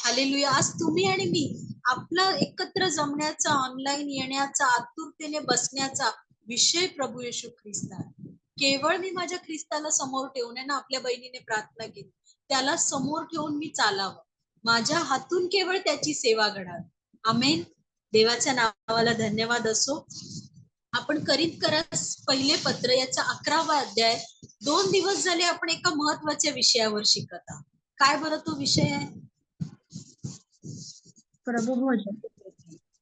Hallelujah. आज तुम्ही आणि मी आपला एकत्र जमण्याचा, ऑनलाईन येण्याचा, आतुरतेने बसण्याचा विषय प्रभू येशू ख्रिस्त आहे. केवळ मी माझ्या ख्रिस्ताला समोर ठेवून आहे ना, आपल्या बहिणीने प्रार्थना केली, त्याला समोर ठेवून मी चालावं, माझ्या हातून केवळ त्याची सेवा घडावी. आमेन. देवाच्या नावाला धन्यवाद असो. आपण करीत पहिले पत्र याचा 11वा अध्याय 2 दिवस झाले आपण एका महत्वाच्या विषयावर शिकत आहोत. काय बरं तो विषय आहे? प्रभू भोजन.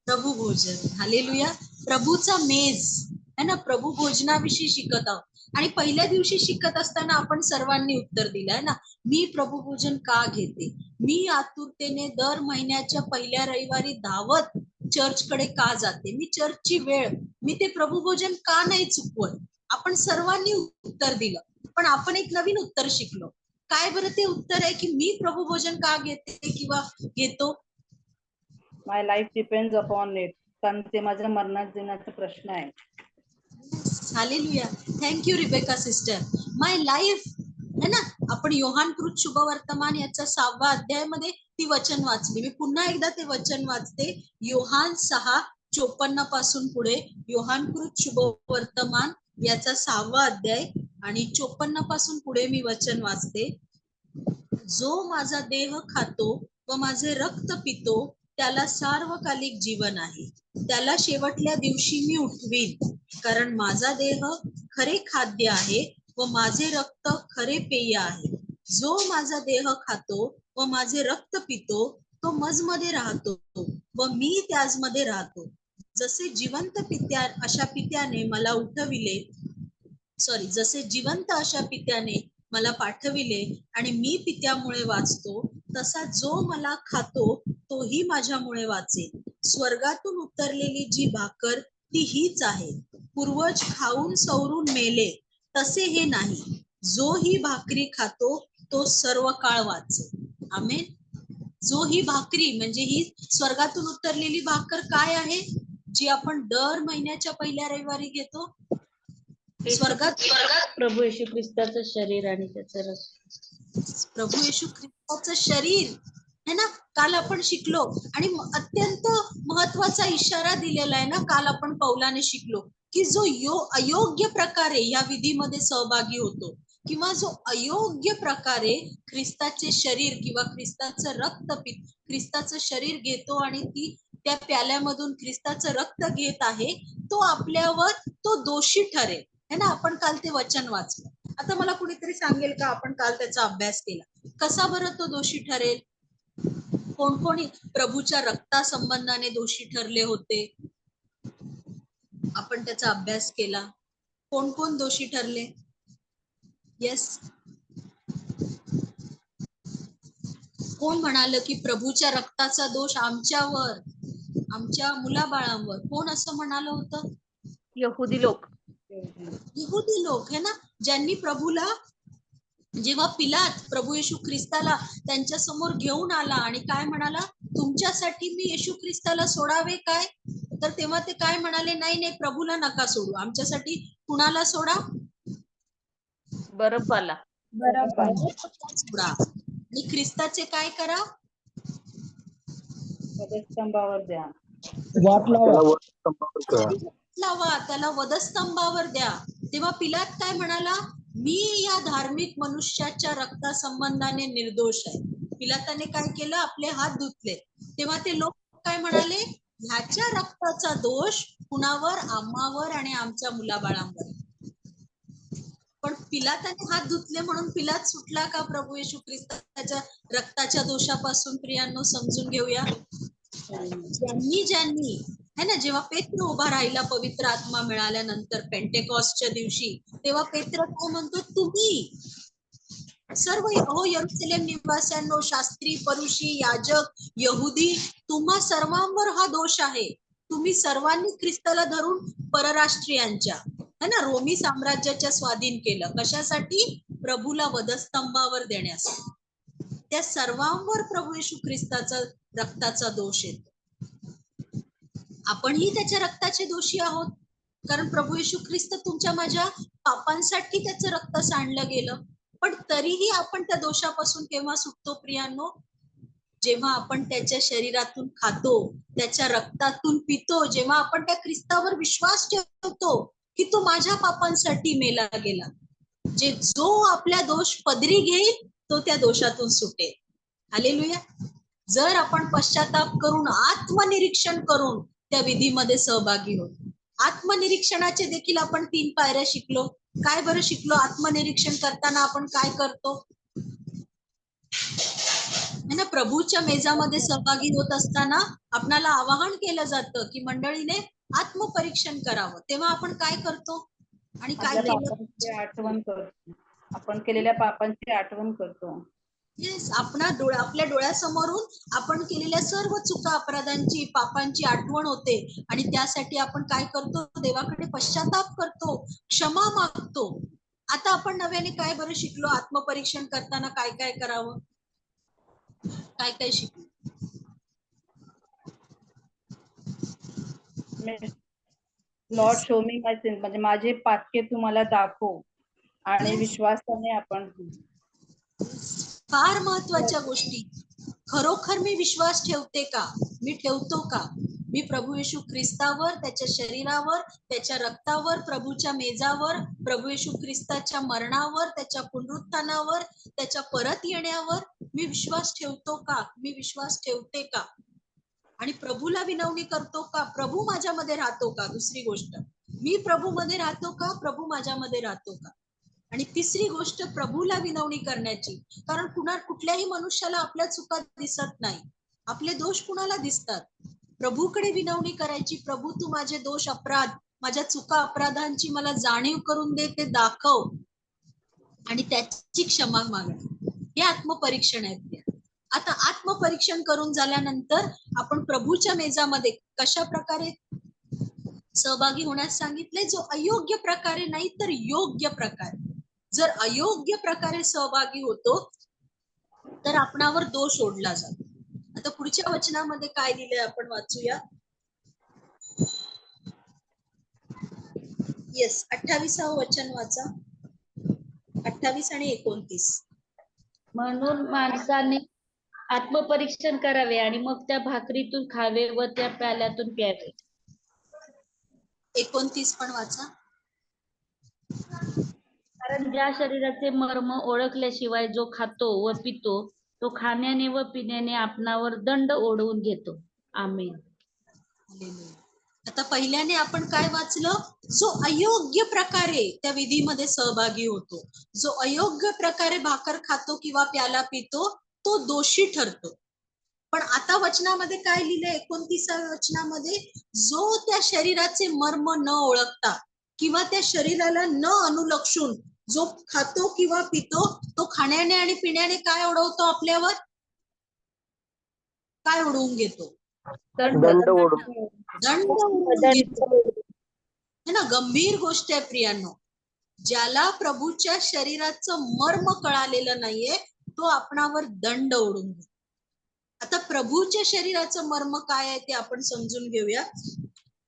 प्रभू भोजन. हालेलुया. प्रभूचा मेज है ना, प्रभू भोजनाविषयी शिकत आहोत. आणि पहिल्या दिवशी शिकत असताना आपण सर्वांनी उत्तर दिलंय ना, मी प्रभू भोजन का घेते, मी आतुरतेने दर महिन्याच्या पहिल्या रविवारी धावत चर्चकडे का जाते, मी चर्चची वेळ, मी ते प्रभू भोजन का नाही चुकवत. आपण सर्वांनी उत्तर दिलं, पण आपण एक नवीन उत्तर शिकलो. काय बरं ते उत्तर आहे की मी प्रभू भोजन का घेते किंवा घेतो? My life depends upon it. कारण ते माझ्या मरणात जीवनाचा प्रश्न आहे. Hallelujah. Thank you Rebecca sister. My life है ना. आपण योहानकृत शुभवर्तमान याचा 6वा अध्यायामध्ये ती वचन वाचली. मी पुन्हा एकदा ते वचन वाचते. योहान 6:54 पासून पुढे योहानकृत शुभवर्तमान याचा 6वा अध्याय आणि 54 पासून पुढे मी वचन वाचते. जो माझा देह खातो व माझे रक्त पितो त्याला सार्वकालिक जीवन आहे, त्याला शेवटल्या दिवशी मी उठवीन. कारण माझा देह खरे खाद्य आहे व माझे रक्त खरे पेय आहे. जो माझा देह खातो व माझे रक्त पितो तो मजमध्ये राहतो व मी त्याचमध्ये राहतो. जसे जिवंत अशा पित्याने मला उठविले, जसे जिवंत अशा पित्याने मला पाठविले आणि मी पित्यामुळे वाचतो, तसा जो मला खातो तोही माझ्यामुळे वाचेल. स्वर्गातून उतरलेली जी भाकर ती हीच आहे. पूर्वज खाऊन सवरून मेले तसे हे नाही. जो ही भाकरी खातो तो सर्व काळ वाचेल. आमेन. जो ही भाकरी म्हणजे ही स्वर्गातून उतरलेली भाकर काय आहे, जी आपण दर महिन्याच्या पहिल्या रविवारी घेतो. स्वर्गात प्रभू येशू ख्रिस्ताचं शरीर आणि त्याचं रक्त. प्रभू येशू ख्रिस्ताचं शरीर है ना. काल आपण शिकलो आणि अत्यंत महत्वाचा इशारा दिलेला आहे ना. काल आपण पौलाने शिकलो की जो अयोग्य प्रकारे या विधीमध्ये सहभागी होतो किंवा जो अयोग्य प्रकारे ख्रिस्ताचे शरीर किंवा ख्रिस्ताचं रक्त ख्रिस्ताचं शरीर घेतो आणि ती त्या प्याल्यामधून ख्रिस्ताचं रक्त घेत आहे, तो आपल्यावर तो दोषी ठरेल है ना. आपण काल ते वचन वाचलं. आता मला कुणीतरी सांगेल का आपण काल त्याचा अभ्यास केला, कसा बरं तो दोषी ठरेल? कोण कोणी प्रभूच्या रक्ता संबंधाने दोषी ठरले होते, आपण त्याचा अभ्यास केला. कोण कोण दोषी ठरले? येस, कोण म्हणाल की प्रभूच्या रक्ताचा दोष आमच्यावर, आमच्या मुलाबाळांवर? कोण असं म्हणालं होतं? यहुदी लोक. यहुदी लोक है ना, ज्यांनी प्रभूला, जेव्हा पिलात प्रभू येशू ख्रिस्ताला त्यांच्या समोर घेऊन आला आणि काय म्हणाला, तुमच्यासाठी मी येशू ख्रिस्ताला सोडावे काय? तर तेव्हा ते काय म्हणाले, नाही नाही प्रभूला नका सोडू, आमच्यासाठी कुणाला सोडा? बरब्बाला. सोडा. आणि ख्रिस्ताचे काय करा? वधस्तंभावर द्या. लावा, त्याला वधस्तंभावर द्या. तेव्हा पिलात काय म्हणाला, मी या धार्मिक मनुष्याच्या रक्ता संबंधाने निर्दोष आहे. पिलाताने काय केलं, आपले हात धुतले. तेव्हा ते लोक काय म्हणाले, ह्याच्या रक्ताचा दोष कुणावर? आम्हावर आणि आमच्या मुलाबाळांवर. पण पिलाताने हात धुतले म्हणून पिलात सुटला का प्रभू येशू ख्रिस्ताच्या रक्ताच्या दोषापासून? प्रियांनो, समजून घेऊया. ज्यांनी है ना, जेव्हा पेत्र उभा राहिला पवित्र आत्मा मिळाल्यानंतर पेंटेकॉस्टच्या दिवशी, तेव्हा पेत्र काय म्हणतो, तुम्ही सर्व हो यरूशलेम निवासियांनो, शास्त्री, परुषी, याजक, यहुदी, तुम्हा सर्वांवर हा दोष आहे. तुम्ही सर्वांनी ख्रिस्ताला धरून परराष्ट्रीयांच्या है ना रोमी साम्राज्याच्या स्वाधीन केलं. कशासाठी? प्रभूला वधस्तंभावर देण्यासाठी. त्या सर्वांवर प्रभू येशू ख्रिस्ताचा रक्ताचा दोष येतो. आपणही त्याच्या रक्ताचे दोषी आहोत, कारण प्रभू येशू ख्रिस्त तुमच्या माझ्या पापांसाठी त्याचं रक्त सांडलं गेलं. पण तरीही आपण त्या दोषापासून केव्हा सुटतो प्रियांनो? जेव्हा आपण त्याच्या शरीरातून खातो, त्याच्या रक्तातून पितो, जेव्हा आपण त्या ख्रिस्तावर विश्वास ठेवतो की तो माझ्या पापांसाठी मेला गेला, जो आपल्या दोष पदरी घेईल तो त्या दोषातून सुटेल. हालेलुया. जर आपण पश्चाताप करून आत्मनिरीक्षण करून त्या विधीमध्ये सहभागी होतो. आत्मनिरीक्षणाचे देखील आपण 3 पायऱ्या शिकलो. काय बरं शिकलो? आत्मनिरीक्षण करताना आपण काय करतो ना, प्रभूच्या मेजामध्ये सहभागी होत असताना आपल्याला आवाहन केलं जातं की मंडळीने आत्मपरीक्षण करावं. तेव्हा आपण काय करतो आणि काय आपल्या केलं? पापांची आठवण करतो, आपण केलेल्या पापांची आठवण करतो. येस, आपल्या डोळ्यासमोरून आपण केलेल्या सर्व चुका अपराधांची पापांची आठवण होते आणि त्यासाठी आपण काय करतो? देवाकडे पश्चाताप करतो, क्षमा मागतो. आता आपण नव्याने काय बरं शिकलो? आत्मपरीक्षण करताना काय काय करावं, काय काय शिकलो? लॉर्ड शो मी माय सिन, म्हणजे माझे पातके तुम्हाला दाखव, आणि Yes. विश्वासाने आपण फार महत्वाच्या गोष्टी. खरोखर मी विश्वास ठेवते का? मी ठेवतो का? मी प्रभू येशू ख्रिस्तावर, त्याच्या शरीरावर, त्याच्या रक्तावर, प्रभूच्या मेजावर, प्रभू येशू ख्रिस्ताच्या मरणावर, त्याच्या पुनरुत्थानावर, त्याच्या परत येण्यावर मी विश्वास ठेवतो का? मी विश्वास ठेवते का? आणि प्रभूला विनवणी करतो का? प्रभू माझ्यामध्ये राहतो का? दुसरी गोष्ट, मी प्रभूमध्ये राहतो का? प्रभू माझ्यामध्ये राहतो का? आणि तिसरी गोष्ट, प्रभूला विनवणी करण्याची. कारण कुठल्याही मनुष्याला आपल्या चुका दिसत नाही, आपले दोष कुणाला दिसतात? प्रभूकडे विनवणी करायची. प्रभू, तू माझे दोष, अपराध, माझ्या चुका अपराधांची मला जाणीव करून दे, ते दाखव, आणि त्याची क्षमा मागणं. हे आत्मपरीक्षण आहे. आता आत्मपरीक्षण करून झाल्यानंतर आपण प्रभूच्या मेजामध्ये कशा प्रकारे सहभागी होण्यास सांगितले? जो अयोग्य प्रकारे नाही तर योग्य प्रकारे. जर अयोग्य प्रकारे सहभागी होतो तर आपणावर दोष ओढला जातो. आता पुढच्या वचनामध्ये काय लिहिलंय आपण वाचूया. येस, 28व वचन वाचा. 28 आणि 29. म्हणून माणसाने आत्मपरीक्षण करावे आणि मग त्या भाकरीतून खावे व त्या प्याल्यातून प्यावे. 29 पण वाचा. कारण ज्या शरीराचे मर्म ओळखल्याशिवाय जो खातो व पितो तो खाण्याने व पिण्याने आपणावर दंड ओढवून घेतो. आमेन. आता पहिल्याने आपण काय वाचलं? जो अयोग्य प्रकारे त्या विधीमध्ये सहभागी होतो, जो अयोग्य प्रकारे भाकर खातो किंवा प्याला पितो, तो दोषी ठरतो. पण आता वचनामध्ये काय लिहिलंय? 29व्या वचनामध्ये, जो त्या शरीराचे मर्म न ओळखता किंवा त्या शरीराला न अनुलक्षून जो खातो किंवा पितो, तो खाण्याने आणि पिण्याने काय ओढवतो आपल्यावर? काय ओढवून घेतो? दंड ओढून दंड ओढवून घेतो. है ना, गंभीर गोष्ट आहे प्रियांनो. ज्याला प्रभूच्या शरीराचं मर्म कळालेलं नाहीये तो आपणावर दंड ओढून घेतो. आता प्रभूच्या शरीराचं मर्म काय आहे ते आपण समजून घेऊया.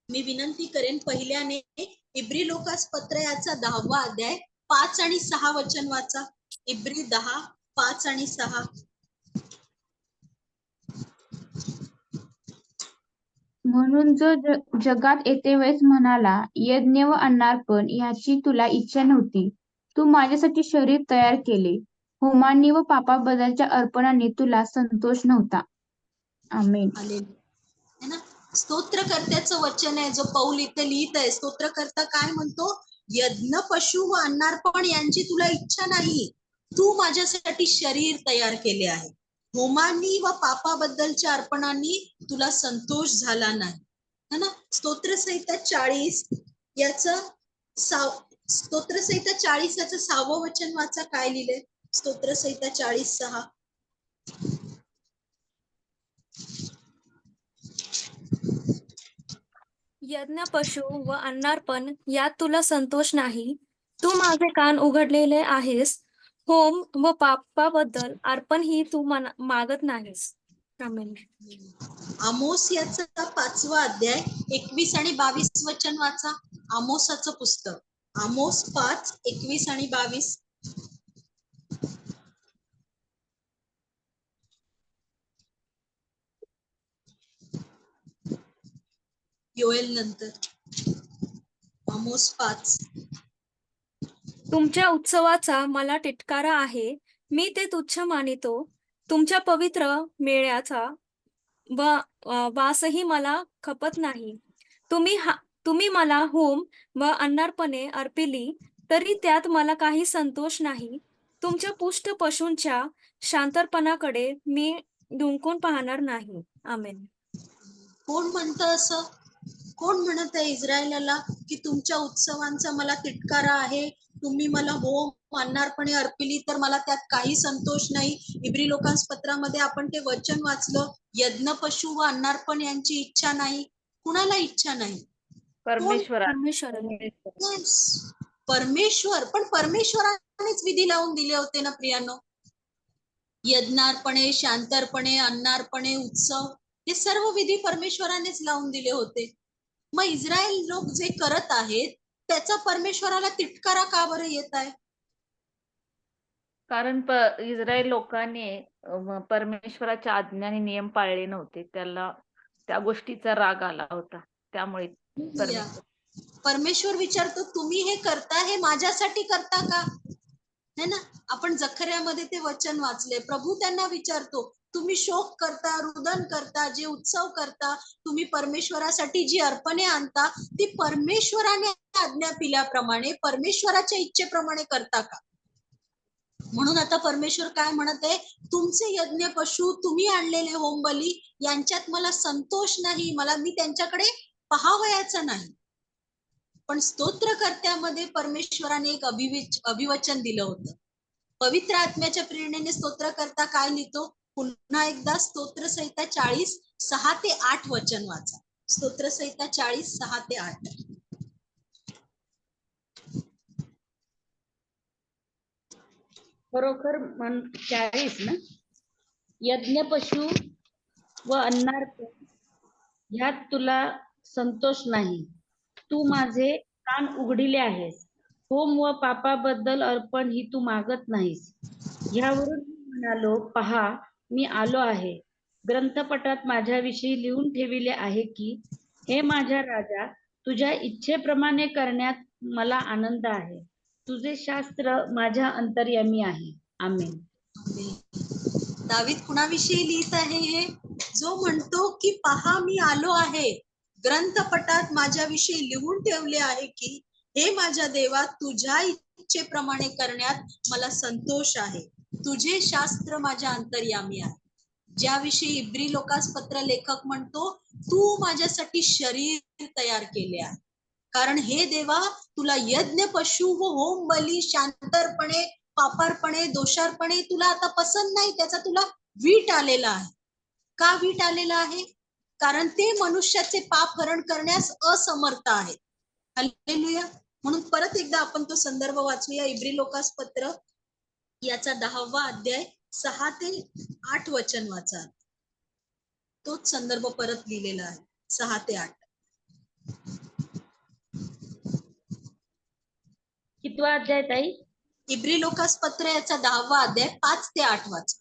मी विनंती करेन, पहिल्याने इब्री लोकास पत्र याचा 10वा अध्याय 5 आणि 6 वचन वाचा. इब्री 10, 5 आणि 6. म्हणून जो जगात येते वेळेस म्हणाला, यज्ञ व अन्नार्पण याची तुला इच्छा नव्हती, तू माझ्यासाठी शरीर तयार केले. होमांनी व पापाबद्दलच्या अर्पणाने तुला संतोष नव्हता. आमेन. है ना, स्तोत्रकर्त्याचं वचन आहे जो पौल इथे लिहित आहे. स्तोत्रकर्ता काय म्हणतो? यज्ञ, पशु व अन्नार्पण यांची तुला इच्छा नाही, तू माझ्यासाठी शरीर तयार केले आहे. होमांनी व पापाबद्दलच्या अर्पणांनी तुला संतोष झाला नाही. है ना, स्तोत्रसंहिता 40 याचं स्तोत्रसंहिता 40 याचं 6वं वचन वाचा. काय लिहिलंय? स्तोत्रसंहिता 40:6. यज्ञ, पशु व अन्नार्पण यात तुला संतोष नाही, तू माझे कान उघडलेले आहेस. होम व पापाबद्दल अर्पण ही तू मागत नाहीस. आमेन. आमोस याचा 5वा अध्याय 21 आणि 22 वचन वाचा. आमोसाचं पुस्तक, आमोस 5, 21 आणि 22. योएल नंतर आमोस 5. तुमच्या उत्सवाचा मला तिटकारा आहे, मी ते तुच्छ मानितो. तुमच्या पवित्र मेळ्याचा वासही मला खपत नाही. तुम्ही मला होम व अन्नार्पणे अर्पिली, तरी त्यात मला काही संतोष नाही. तुमच्या पुष्ट पशूंच्या शांतर्पणाकडे मी डुंकून पाहणार नाही. आमेन. कोण म्हणतं असं? कोण म्हणत आहे इस्रायलाला की तुमच्या उत्सवांचा मला तिटकारा आहे, तुम्ही मला होम अन्नार्पणे अर्पिली तर मला त्यात काही संतोष नाही. इब्री लोकांस पत्रामध्ये आपण ते वचन वाचलं, यज्ञ पशु व अन्नार्पण यांची इच्छा नाही. कुणाला इच्छा नाही? परमेश्वरा Yes. परमेश्वर, पण परमेश्वरानेच विधी लावून दिले होते ना प्रियानो. यज्ञार्पणे, शांतार्पणे, अन्नार्पणे, उत्सव हे सर्व विधी परमेश्वरानेच लावून दिले होते. मग इस्रायल लोक जे करत आहेत त्याचा परमेश्वराला तिटकारा का बरं येत आहे? कारण इस्रायल लोकांनी परमेश्वराच्या आज्ञा आणि नियम पाळले नव्हते. त्याला त्या गोष्टीचा राग आला होता. त्यामुळे परमेश्वर विचारतो, तुम्ही हे करता हे माझ्यासाठी करता का? है ना. आपण जखर्यामध्ये ते वचन वाचले. प्रभू त्यांना विचारतो, तुम्ही शोक करता, रुदन करता, जे उत्सव करता, तुम्ही परमेश्वरासाठी जी अर्पणे आणता ती परमेश्वराने आज्ञा पिल्याप्रमाणे परमेश्वराच्या इच्छेप्रमाणे करता का? म्हणून आता परमेश्वर काय म्हणत आहे, तुमचे यज्ञ पशु, तुम्ही आणलेले होम बली यांच्यात मला संतोष नाही, मला मी त्यांच्याकडे पाहावयाचा नाही. पण स्तोत्रकर्त्यामध्ये परमेश्वराने एक अभिवचन दिलं होतं. पवित्र आत्म्याच्या प्रेरणेने स्तोत्रकर्ता काय लिहितो? पुन्हा एकदा स्तोत्रसंहिता 40, 6 ते 8 वचन वाचा. स्तोत्रसंहिता 40, 6 ते 8. खरोखर 40 ना, यज्ञ पशु व अन्नार्पण ह्यात तुला संतोष नाही. तू माझे कान उघडिले आहेस. होम व पापाबद्दल अर्पण ही तू मागत नाहीस. ह्यावरून मी म्हणालो, पहा मी आलो आहे. ग्रंथपटात माझ्याविषयी लिहून ठेविले आहे की, हे माझ्या राजा, तुझ्या इच्छेप्रमाणे करण्यात मला आनंद आहे. तुझे शास्त्र माझ्या अंतर्यामी आहे. आमेन. दावीद कुणाविषयी लिहित आहे हे? जो म्हणतो की पहा मी आलो आहे, ग्रंथपटात माझ्याविषयी लिहून ठेवले आहे की, हे माझ्या देवा, तुझ्या इच्छेप्रमाणे करण्यात मला संतोष आहे. तुझे शास्त्र माझ्या अंतर्यामी आहे. ज्याविषयी इब्री लोकास पत्र लेखक म्हणतो, तू माझ्यासाठी शरीर तयार केले आहे. कारण हे देवा, तुला यज्ञ पशु व होम बली, शांतर्पणे, पापार्पणे, दोषार्पणे तुला आता पसंत नाही. त्याचा तुला वीट आलेला आहे. का वीट आलेला आहे? कारण ते मनुष्याचे पाप हरण करण्यास असमर्थ आहेत. हालेलुया. म्हणून परत एकदा आपण तो संदर्भ वाचूया. इब्री लोकास पत्र याचा 10वा अध्याय 6 ते 8 वचन वाचा. तोच संदर्भ परत लिहिलेला आहे, 6 ते 8. कितवा अध्याय ताई? इब्री लोकास पत्र याचा 10वा अध्याय 5 ते 8 वाचा.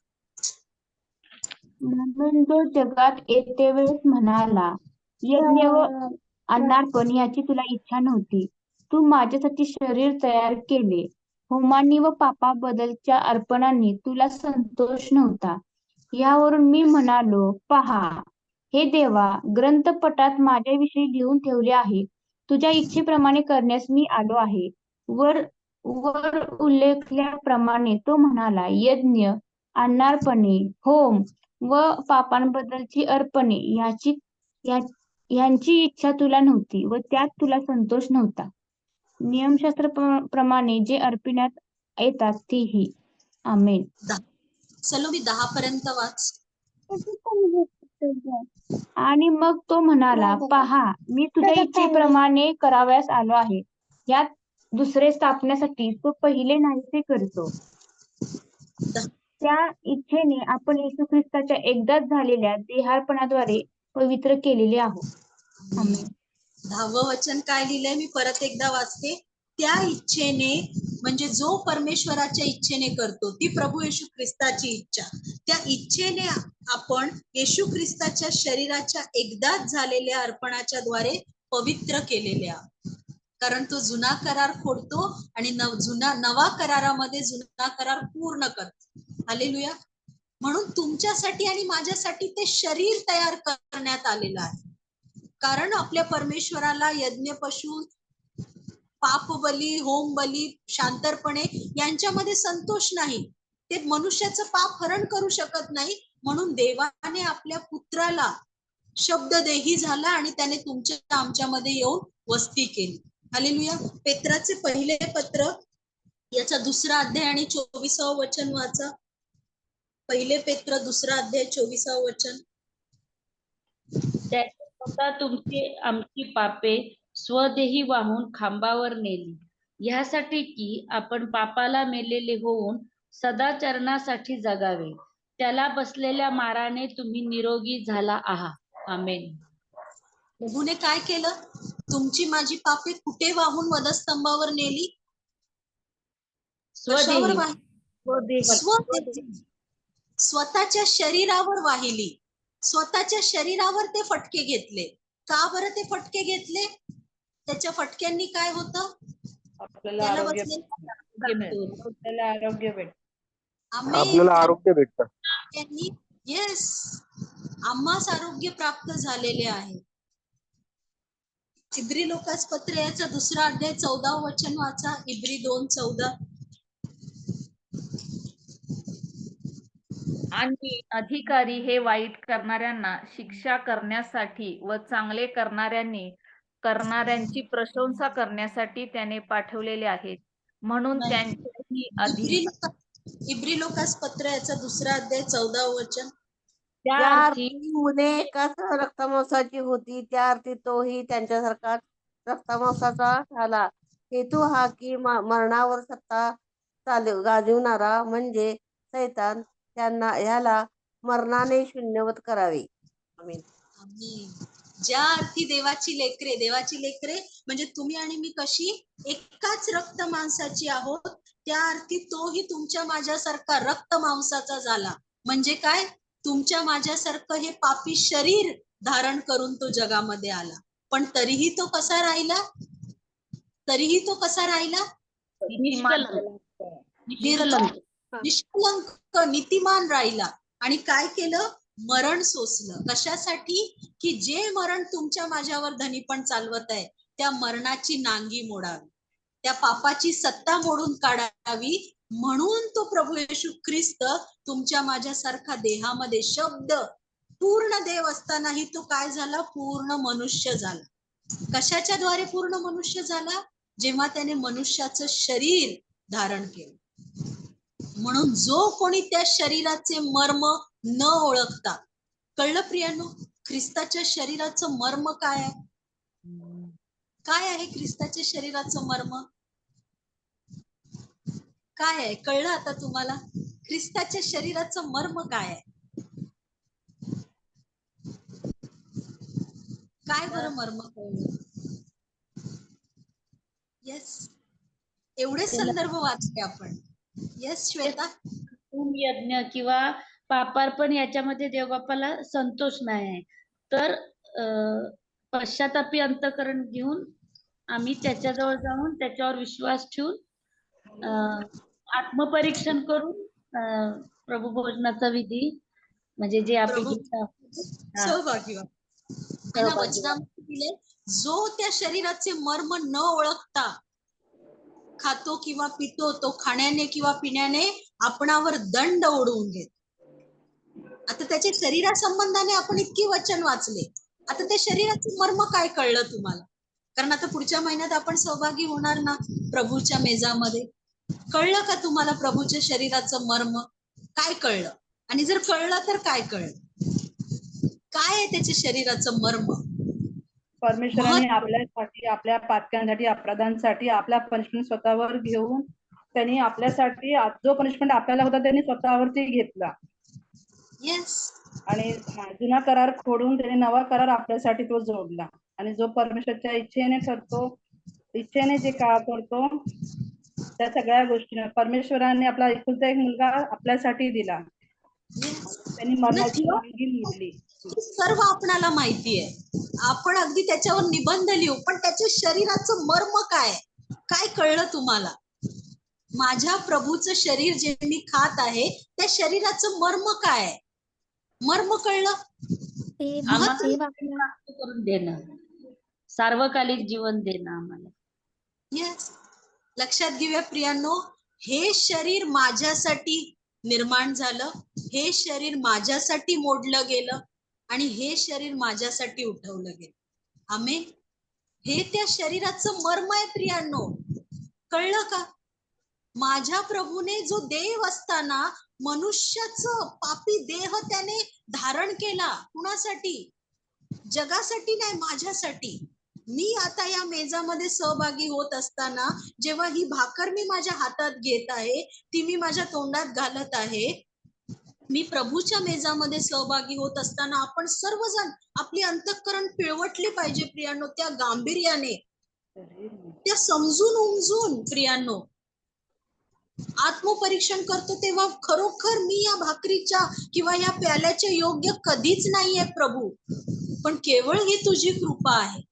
म्हणून जो जगात येते वेळेस म्हणाला, यज्ञ व अन्नार्पण याची तुला इच्छा नव्हती. तू माझ्यासाठी शरीर तयार केले. होमांनी व पापाबद्दलच्या अर्पणांनी तुला संतोष नव्हता. यावरून मी म्हणालो, पहा हे देवा, ग्रंथपटात माझ्याविषयी लिहून ठेवले आहे. तुझ्या इच्छेप्रमाणे करण्यास मी आलो आहे. वर उल्लेखल्याप्रमाणे तो म्हणाला, यज्ञ, अन्नार्पणे, होम व पापांबद्दलची अर्पणे यांची इच्छा तुला नव्हती व त्यात तुला संतोष नव्हता. नियमशास्त्र प्रमाणे जे अर्पिण्यात येतात तेही. आमेन. चलो मी 10 पर्यंत वाच. आणि मग तो म्हणाला, पहा मी तुझ्या इच्छेप्रमाणे करावयास आलो आहे. यात दुसरे स्थापण्यासाठी तो पहिले नाहीसे करतो. त्या इच्छेने आपण येशू ख्रिस्ताच्या एकदाच झालेल्या देहार्पणाद्वारे पवित्र केलेले आहोत. आमेन. 10वं वचन काय लिहिलंय? मी परत एकदा वाचते. त्या इच्छेने म्हणजे जो परमेश्वराच्या इच्छेने करतो, ती प्रभू येशू ख्रिस्ताची इच्छा. त्या इच्छेने आपण येशू ख्रिस्ताच्या शरीराच्या एकदाच झालेल्या अर्पणाच्या द्वारे पवित्र केलेले आहोत. कारण तो जुना करार खोडतो आणि नवा करारामध्ये जुना करार पूर्ण करतो. हालेलुया. म्हणून तुमच्यासाठी आणि माझ्यासाठी ते शरीर तयार करण्यात आलेलं आहे. कारण आपल्या परमेश्वराला यज्ञ पशु, पाप बली, होम बली, शांतरपणे यांच्यामध्ये संतोष नाही. ते मनुष्याचं पाप हरण करू शकत नाही. म्हणून देवाने आपल्या पुत्राला शब्द देही झाला आणि त्याने तुमच्या आमच्यामध्ये येऊन वस्ती केली. हालेलुया. पेत्राचे पहिले पत्र याचा 2रा अध्याय आणि 24वे वचन वाचा. पहिले पेत्र 2रा अध्याय 24वे वचन. त्याने स्वतः तुमची आमची पापे स्वदेही वाहून खांबावर नेली, ह्यासाठी की आपण पापाला मेलेले होऊन सदाचरणासाठी जगावे. त्याला बसलेल्या माराने तुम्ही निरोगी झाला आहात. आमेन. प्रभूने काय केलं? तुमची माझी पापे कुठे वाहून वधस्तंभावर नेली? कशावर वाहिली? स्वतःच्या शरीरावर वाहिली. स्वतःच्या शरीरावर ते फटके घेतले. का बरं ते फटके घेतले? त्याच्या फटक्यांनी काय होतं? आपल्याला त्याला आरोग्य बसले आरोग्य भेट. आपल्याला आरोग्य भेटतं. त्यांनी येस, आम्हास आरोग्य प्राप्त झालेले आहे. इब्री लोकास पत्र याचा 2रा अध्याय 14वे वचन वाचा. इब्री 2:14. आणि अधिकारी हे वाईट करणाऱ्यांना शिक्षा करण्यासाठी व चांगले करणाऱ्यांची प्रशंसा करण्यासाठी त्याने पाठवलेले आहेत. म्हणून त्यांच्याही इब्री लोकास पत्र याचा 2रा अध्याय 14वे वचन. त्या अर्थी मुले एकाच रक्तमांसाची होती, त्या अर्थी तोही त्यांच्यासारखा रक्तमांसाचा झाला. हेतू हा की मरणावर सत्ता गाजवणारा म्हणजे सैतान ह्याला मरणाने शून्यवत करावे. आमीन. ज्या अर्थी देवाची लेकरे म्हणजे तुम्ही आणि मी कशी एकाच रक्त मांसाची आहोत, त्या अर्थी तोही तुमच्या माझ्यासारखा रक्त मांसाचा झाला. म्हणजे काय? तुमच्या माझ्यासारखं हे पापी शरीर धारण करून तो जगामध्ये आला. पण तरीही तो कसा राहिला? निष्कलंक, नीतिमान राहिला. आणि काय केलं? मरण सोसलं. कशासाठी? की जे मरण तुमच्या माझ्यावर धनीपण चालवत आहे, त्या मरणाची नांगी मोडावी, त्या पापाची सत्ता मोडून काढावी. म्हणून तो प्रभू येशू ख्रिस्त तुमच्या माझ्यासारखा देहामध्ये शब्द पूर्ण देव असतानाही तो काय झाला? पूर्ण मनुष्य झाला. कशाच्या द्वारे पूर्ण मनुष्य झाला? जेव्हा त्याने मनुष्याचं शरीर धारण केलं. म्हणून जो कोणी त्या शरीराचे मर्म न ओळखता, कळलं प्रियानो? ख्रिस्ताच्या शरीराचं मर्म काय आहे? काय आहे ख्रिस्ताच्या शरीराचं मर्म? काय आहे? कळलं आता तुम्हाला? ख्रिस्ताच्या शरीराचं मर्म काय आहे? काय बरं मर्म कळलं? येस, एवढे संदर्भ वाचले आपण. येस श्वेता. यज्ञ किंवा पापार्पण याच्यामध्ये देवबापाला संतोष नाही आहे. तर पश्चातापी अंतःकरण घेऊन आम्ही त्याच्याजवळ जाऊन त्याच्यावर विश्वास ठेवून आत्मपरीक्षण करून प्रभू भोजनाचा विधी म्हणजे जे आपण सहभागी वचनामध्ये दिले. जो त्या शरीराचे मर्म न ओळखता खातो किंवा पितो, तो खाण्याने किंवा पिण्याने आपणावर दंड ओढवून घेतो. आता त्याच्या शरीरा संबंधाने आपण इतकी वचन वाचले. आता त्या शरीराचं मर्म काय कळलं तुम्हाला? कारण आता पुढच्या महिन्यात आपण सहभागी होणार ना प्रभूच्या मेजामध्ये. कळलं का तुम्हाला प्रभूच्या शरीराचं मर्म? काय कळलं? आणि जर कळलं तर काय कळलं? काय आहे त्याच्या शरीराचं मर्म? परमेश्वराने आपल्यासाठी, आपल्या पातक्यांसाठी, अपराधांसाठी आपला पनिशमेंट स्वतःवर घेऊन त्यांनी आपल्यासाठी जो पनिशमेंट आपल्याला होता त्यांनी स्वतःवरती घेतला. येस. आणि जुना करार खोडून त्याने नवा करार आपल्यासाठी तो जोडला. आणि जो परमेश्वरच्या इच्छेने करतो, इच्छेने जे का करतो त्या सगळ्या गोष्टी परमेश्वराने आपला एकुलता एक मुलगा आपल्यासाठी दिला. त्यांनी मरणाची मुलगी मोडली. सर्व आपणाला माहिती आहे. आपण अगदी त्याच्यावर निबंध लिहू, पण त्याच्या शरीराचं मर्म काय, काय कळलं तुम्हाला? माझ्या प्रभूचं शरीर जे मी खात आहे त्या शरीराचं मर्म काय आहे? मर्म कळलं? आम्हाला करून देणं, सार्वकालिक जीवन देणं आम्हाला. येस, लक्षात घेऊया प्रियांनो, हे शरीर माझ्यासाठी निर्माण झालं, हे शरीर माझ्यासाठी मोडलं गेलं आणि हे शरीर माझ्यासाठी उठवलं गेलं. आमेन. हे त्या शरीराचं मर्म आहे प्रियांनो. कळलं का? माझ्या प्रभूने जो देव असताना मनुष्याचं पापी देह त्याने धारण केला. कुणासाठी? जगासाठी नाही, माझ्यासाठी. मी आता या मेजामध्ये सहभागी होत असताना जेव्हा ही भाकर मी माझ्या हातात घेत आहे, ती मी माझ्या तोंडात घालत आहे, मी प्रभूच्या मेजामध्ये सहभागी होत असताना आपण सर्वजण आपली अंतःकरण पिळवटली पाहिजे प्रियांनो, त्या गांभीर्याने, त्या समजून उमजून. प्रियांनो, आत्मपरीक्षण करतो तेव्हा खरोखर मी या भाकरीच्या किंवा या प्याल्याच्या योग्य कधीच नाहीये प्रभू, पण केवळ ही तुझी कृपा आहे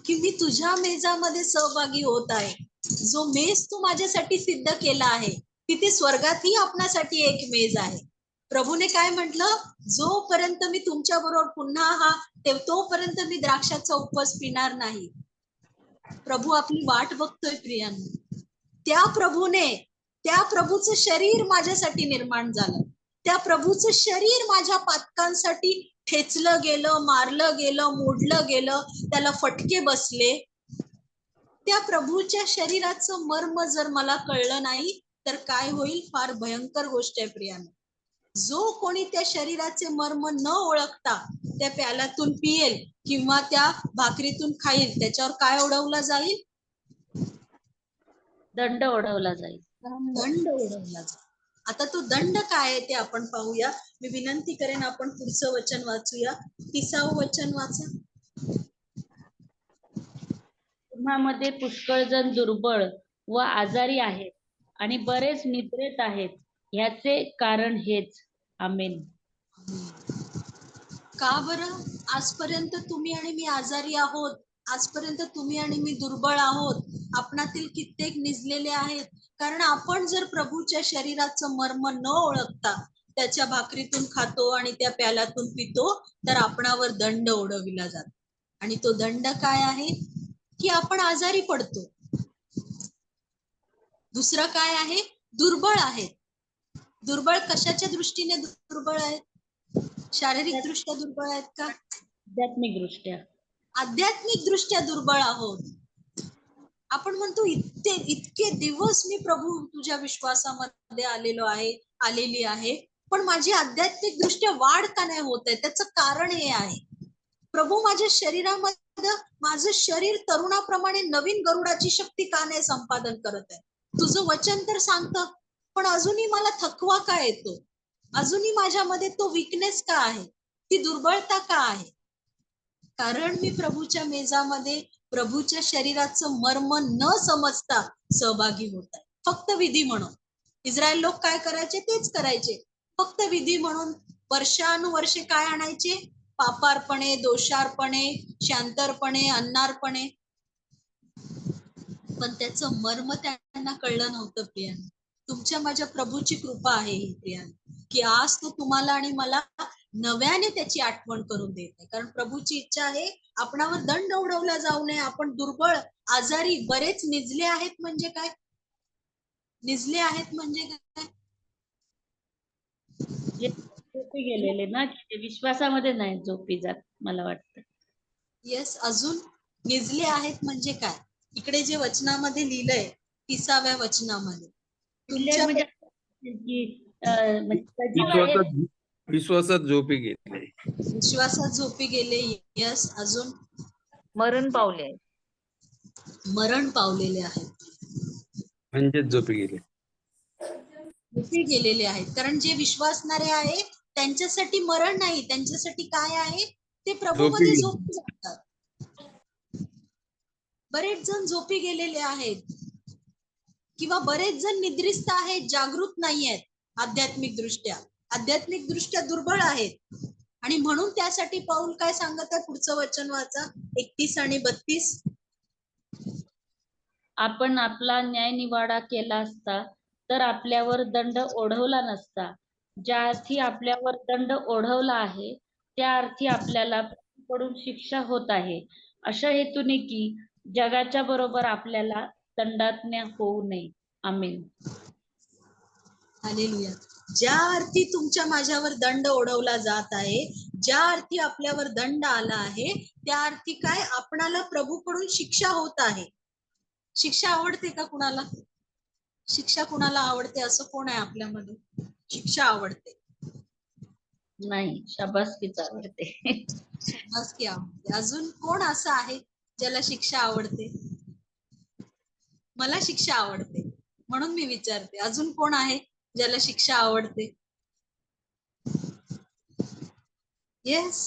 की मी तुझ्या मेजामध्ये सहभागी होत आहे. जो मेज तू माझ्यासाठी सिद्ध केला आहे, तिथे स्वर्गातही आपणासाठी एक मेज आहे. प्रभूने काय म्हटलं? जोपर्यंत मी तुमच्या बरोबर पुन्हा तोपर्यंत मी द्राक्षाचा उपवास पिणार नाही. प्रभू आपली वाट बघतोय प्रियांनो. त्या प्रभूचं शरीर माझ्यासाठी निर्माण झालं. त्या प्रभूचं शरीर माझ्या पातकांसाठी ठेचलं गेलं, मारलं गेलं, मोडलं गेलं, त्याला फटके बसले. त्या प्रभूच्या शरीराचं मर्म जर मला कळलं नाही तर काय होईल? फार भयंकर गोष्ट आहे प्रियांनो. जो कोणी त्या शरीराचे मर्म न ओळखता त्या प्याल्यातून पियेल किंवा त्या भाकरीतून खाईल, त्याच्यावर काय ओढवला जाईल? दंड ओढवला जाईल. दंड ओढवला जाईल. आता तो दंड काय आहे ते आपण पाहूया. मी विनंती करेन आपण पुढचं वचन वाचूया. 30वं वचन वाचा. तुम्हामध्ये पुष्कळ जण दुर्बळ व आजारी आहेत आणि बरेच निद्रेत आहेत. ह्याचे कारण हेच. आमेन. का बरं? आजपर्यंत तुम्ही आणि मी आजारी आहोत. आजपर्यंत तुम्ही आणि मी दुर्बळ आहोत. आपणातील कित्येक निजलेले आहेत. कारण आपण जर प्रभूच्या शरीराचं मर्म न ओळखता त्याच्या भाकरीतून खातो आणि त्या प्याल्यातून पितो तर आपणावर दंड ओढविला जातो. आणि तो दंड काय आहे? की आपण आजारी पडतो. दुसरं काय आहे? दुर्बळ आहेत. दुर्बळ कशाच्या दृष्टीने दुर्बळ आहेत? शारीरिक दृष्ट्या दुर्बळ आहेत का? आध्यात्मिक दृष्ट्या. आध्यात्मिक दृष्ट्या दुर्बळ आहोत. आपण म्हणतो इतके दिवस मी प्रभू तुझ्या विश्वासामध्ये आलेली आहे, पण माझी आध्यात्मिक दृष्ट्या वाढ का नाही होत आहे? त्याचं कारण हे आहे, प्रभू माझ्या शरीरामध्ये, माझं शरीर तरुणाप्रमाणे नवीन गरुडाची शक्ती का नाही संपादन करत आहे? तुझं वचन तर सांगतं, पण अजूनही मला थकवा का येतो? अजूनही माझ्यामध्ये तो वीकनेस का आहे? ती दुर्बळता का आहे? कारण मी प्रभूच्या मेजामध्ये प्रभूच्या शरीराचं मर्म न समजता सहभागी होत आहे. फक्त विधी म्हणून. इस्रायल लोक काय करायचे? तेच करायचे. फक्त विधी म्हणून वर्षानुवर्षे काय आणायचे? पापार्पणे, दोषार्पणे, शांतर्पणे, अन्नार्पणे. पण त्याचं मर्म त्यांना कळलं नव्हतं प्रियांनो. तुमच्या माझ्या प्रभूची कृपा आहे ही प्रियांनो, की आज तो तुम्हाला आणि मला नव्याने त्याची आठवण करून देत आहे. कारण प्रभूची इच्छा आहे आपणावर दंड उडवला जाऊ नये. आपण दुर्बळ, आजारी, बरेच निजले आहेत म्हणजे काय? निजले आहेत म्हणजे काय? झोपी गेलेले ना, की ते विश्वासामध्ये नाही झोपी जात मला वाटतं. येस, अजून निजले आहेत म्हणजे काय? इकडे जे वचनामध्ये लिहिलंय 30व्या वचनामध्ये, तुमच्या विश्वासात झोपी गेले. विश्वासात झोपी गेले. यस, अजून मरण पावले. मरण पावलेले आहेत म्हणजे झोपी गेले. झोपी गेलेले आहेत. कारण जे विश्वासणारे आहे त्यांच्यासाठी मरण नाही, त्यांच्यासाठी काय आहे? ते प्रभूमध्ये झोपी जातात. बरेच जण झोपी गेलेले आहेत. किंवा बरेच जण निद्रिस्त आहेत, जागृत नाही आहेत आध्यात्मिक दृष्ट्या दुर्बळ आहेत. आणि म्हणून त्यासाठी पाऊल काय सांगत आहे, पुढचं वचन वाचा 31 आणि 32. आपण आपला न्यायनिवाडा केला असता तर आपल्यावर दंड ओढवला नसता. ज्या अर्थी आपल्यावर दंड ओढवला आहे त्या अर्थी आपल्याला कडून शिक्षा होत आहे, अशा हेतूने की जगाच्या बरोबर आपल्याला दंडात्म्य होऊ नये. आमेन. हालेलुया. ज्या अर्थी तुमच्या माझ्यावर दंड ओढवला जात आहे, ज्या अर्थी आपल्यावर दंड आला आहे, त्या अर्थी काय आपणाला प्रभूकडून शिक्षा होत आहे. शिक्षा आवडते का कुणाला? शिक्षा कुणाला आवडते असं कोण आहे आपल्यामध्ये? शिक्षा आवडते नाही, शाबासकीच आवडते. शाबासकी आवडते. अजून कोण असं आहे ज्याला शिक्षा आवडते? मला शिक्षा आवडते म्हणून मी विचारते, अजून कोण आहे ज्याला शिक्षा आवडते? येस,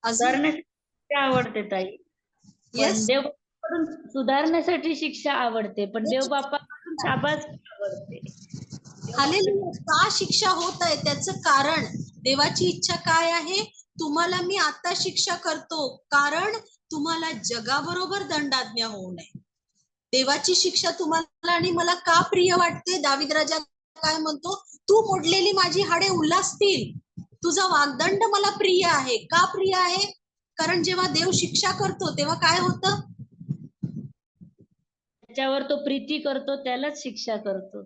अजून सुधारण्यासाठी आवडते ताई, पण येस. देवबापाकडून सुधारण्यासाठी शिक्षा आवडते, पण देवबापाकडून शाबासकी आवडते. हालेलुया. का शिक्षा होत आहे त्याचं कारण, देवाची इच्छा काय आहे? तुम्हाला मी आता शिक्षा करतो कारण तुम्हाला जगाबरोबर दंडाज्ञा होऊ नये. देवाची शिक्षा तुम्हाला आणि मला का प्रिय वाटते? दावीद राजा काय म्हणतो? तू मोडलेली माझी हाडे उल्हासतील, तुझा वाग्दंड मला प्रिय आहे. का प्रिय आहे? कारण जेव्हा देव शिक्षा करतो तेव्हा काय होतं? ज्याच्यावर तो प्रीती करतो त्यालाच शिक्षा करतो.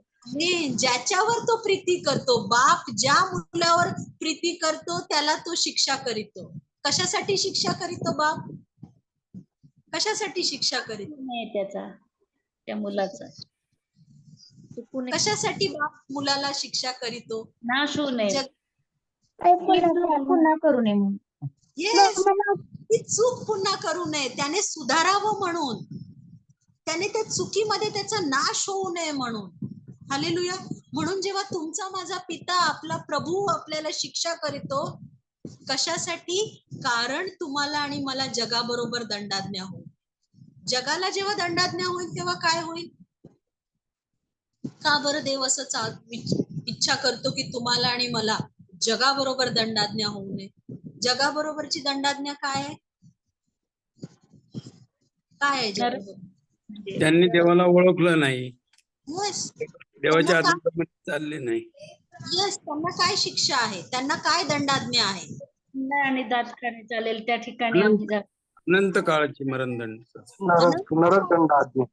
ज्याच्यावर तो प्रीती करतो, बाप ज्या मुलावर प्रीती करतो त्याला तो शिक्षा करीतो. कशासाठी शिक्षा करीतो बाप? कशासाठी शिक्षा करीतो? नाही त्याचा, त्या मुलाचा कशासाठी बाप मुलाला शिक्षा करीतो? नाश होऊ नये, पुन्हा करू नये म्हणून. येस, ती चूक पुन्हा करू नये, त्याने सुधारावं म्हणून, त्याने त्या चुकीमध्ये त्याचा नाश होऊ नये म्हणून. हालेलुया. म्हणून जेव्हा तुमचा माझा पिता आपला प्रभू आपल्याला शिक्षा करतो, कशासाठी? कारण तुम्हाला आणि मला जगाबरोबर दंडाज्ञा होईल. जगाला जेव्हा दंडाज्ञा होईल तेव्हा काय होईल? का बरं देव असं इच्छा करतो की तुम्हाला आणि मला जगाबरोबर दंडाज्ञा होऊ नये? जगाबरोबरची दंडाज्ञा काय आहे? काय आहे जगाबरोबर? त्यांनी देवाला ओळखलं नाही, येस, देवाच्या आज्ञेप्रमाणे चालले नाही. येस, त्यांना काय शिक्षा आहे? त्यांना काय दंडाज्ञा आहे? आणि दाटकाने चालेल त्या ठिकाणी आम्ही जातो. अनंत काळाची मरणदंड, नरकदंड आज्ञा.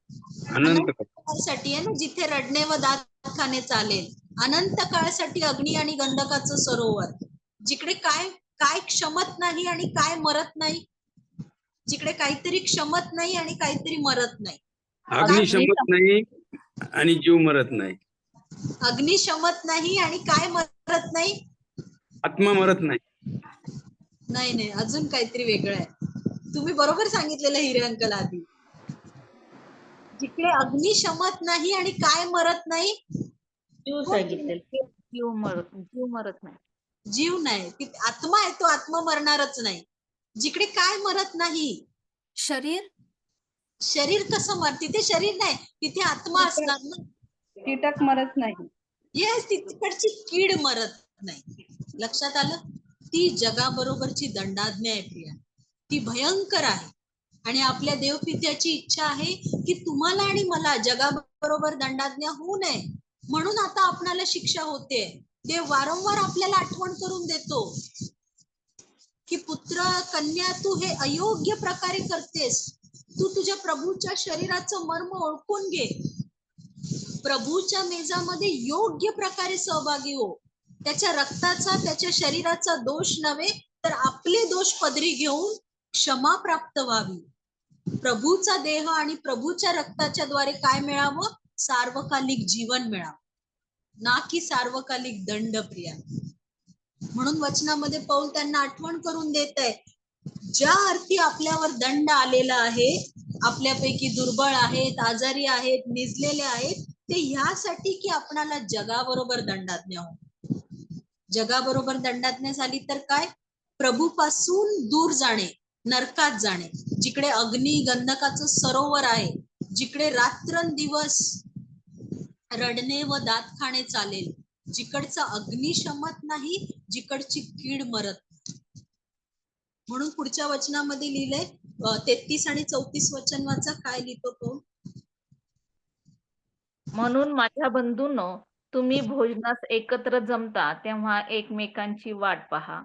अनंत काळासाठी आहे ना, जिथे रडणे व दात खाणे चालेल. अनंत काळासाठी अग्नी आणि गंधकाचं सरोवर, जिकडे काय काय क्षमत नाही आणि काय मरत नाही, जिकडे काहीतरी क्षमत नाही आणि काहीतरी मरत नाही. अग्नी शमत नाही आणि जीव मरत नाही. अग्नी शमत नाही आणि काय मरत नाही? आत्मा मरत नाही. नाही नाही, अजून काहीतरी वेगळं आहे. तुम्ही बरोबर सांगितलेलं हिरे अंकल आधी. जिकडे अग्नी शमत नाही आणि काय मरत नाही? जीव सांगितलेलं. जीव मरत नाही. जीव नाही, आत्मा आहे, तो आत्मा मरणारच नाही. जिकडे काय मरत नाही? शरीर. शरीर कसं मर? तिथे शरीर नाही, तिथे आत्मा असणार ना. कीटक मरत नाही. येस, तिकडची कीड मरत नाही. लक्षात आलं? ती जगाबरोबरची दंडाज्ञा आहे प्रिया, ती भयंकर आहे. आणि आपल्या देवपित्याची इच्छा आहे की तुम्हाला आणि मला जगाबरोबर दंडाज्ञा होऊ नये, म्हणून आता आपणाला शिक्षा होते. देव वारंवार आपल्याला आठवण करून देतो की पुत्र कन्या, तू हे अयोग्य प्रकारे करतेस. तू तुझ्या प्रभूच्या शरीराचं मर्म ओळखून घे, प्रभूच्या मेजामध्ये योग्य प्रकारे सहभागी हो. त्याच्या रक्ताचा, त्याच्या शरीराचा दोष नव्हे तर आपले दोष पदरी घेऊन क्षमा प्राप्त व्हावी. प्रभूचा देह आणि प्रभूच्या रक्ताच्या द्वारे काय मिळावं? सार्वकालिक जीवन मिळावं, ना की सार्वकालिक दंड प्रिया. म्हणून वचनामध्ये पौल त्यांना आठवण करून देत आहे, ज्या अर्थी आपल्यावर दंड आलेला आहे, आपल्यापैकी दुर्बळ आहेत, आजारी आहेत, निजलेले आहेत, ते ह्यासाठी की आपणाला जगाबरोबर दंडाज्ञा हो. जगाबरोबर दंडाज्ञा झाली तर काय? प्रभूपासून दूर जाणे, नरकात जाणे, जिकडे अग्नी गंधकाचं सरोवर आहे, जिकडे रात्रंदिवस रडणे व दात खाणे चालेल, जिकडचा अग्नी शमत नाही, जिकडची कीड मरत नाही. म्हणून पुढच्या वचनामध्ये लिहिलंय 33 आणि 34 वचन वाचा. काय लिहितो तो? म्हणून माझ्या बंधूंनो, तुम्ही भोजनास एकत्र जमता तेव्हा एकमेकांची वाट पहा.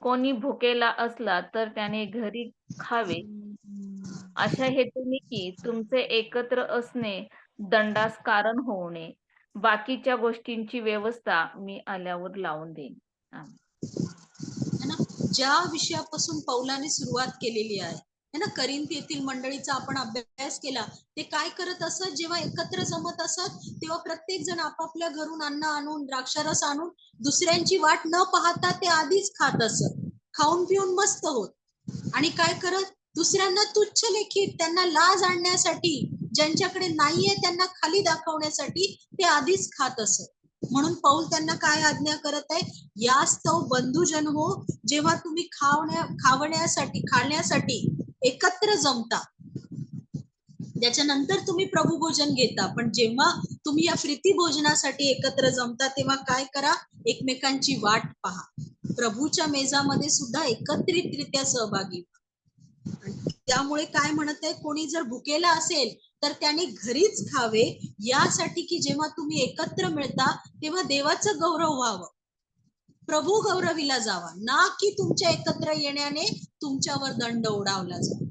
कोणी भुकेला असला तर त्याने घरी खावे, अशा हेतूने की तुमचे एकत्र असणे दंडास कारण होऊ नये. बाकीच्या गोष्टींची व्यवस्था मी आल्यावर लावून देईन. आमेन. है ना, ज्या विषयापासून पौलाने सुरुवात केलेली आहे, है ना, करिंथ येथील मंडळीचा आपण अभ्यास केला. ते काय करत असत? जेव्हा एकत्र जमत असत तेव्हा प्रत्येक जण आपापल्या घरून अन्न आणून, द्राक्षारस आणून दुसऱ्यांची वाट न पाहता ते आधीच खात असत. खाऊन पिऊन मस्त होत. आणि काय करत? दुसऱ्यांना तुच्छ लेखीत, त्यांना लाज आणण्यासाठी, ज्यांच्याकडे नाहीये त्यांना खाली दाखवण्यासाठी ते आधीच खात असत. म्हणून पौल त्यांना काय आज्ञा करत आहे? यास्तव बंधुजन हो, जेव्हा तुम्ही खाण्यासाठी एकत्र जमता, त्याच्यानंतर तुम्ही प्रभू भोजन घेता, पण जेव्हा तुम्ही या प्रीती भोजनासाठी एकत्र जमता तेव्हा काय करा? एकमेकांची वाट पहा. प्रभूच्या मेजामध्ये सुद्धा एकत्रितरित्या सहभागी. त्यामुळे काय म्हणत आहे? कोणी जर भुकेला असेल तर त्याने घरीच खावे, यासाठी की जेव्हा तुम्ही एकत्र मिळता तेव्हा देवाचं गौरव व्हावं, प्रभू गौरविला जावा, ना की तुमच्या एकत्र येण्याने तुमच्यावर दंड उडावला जावा.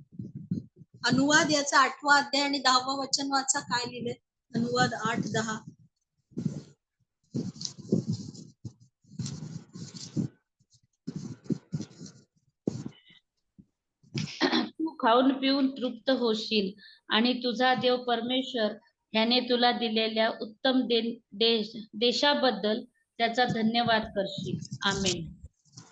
अनुवाद याचा 8वा अध्याय आणि 10वा वचन वाचा. काय लिहिलंय? अनुवाद 8:10. तू खाऊन पिऊन तृप्त होशील आणि तुझा देव परमेश्वर ह्याने तुला दिलेल्या उत्तम देशाबद्दल त्याचा धन्यवाद करशील. आमेन.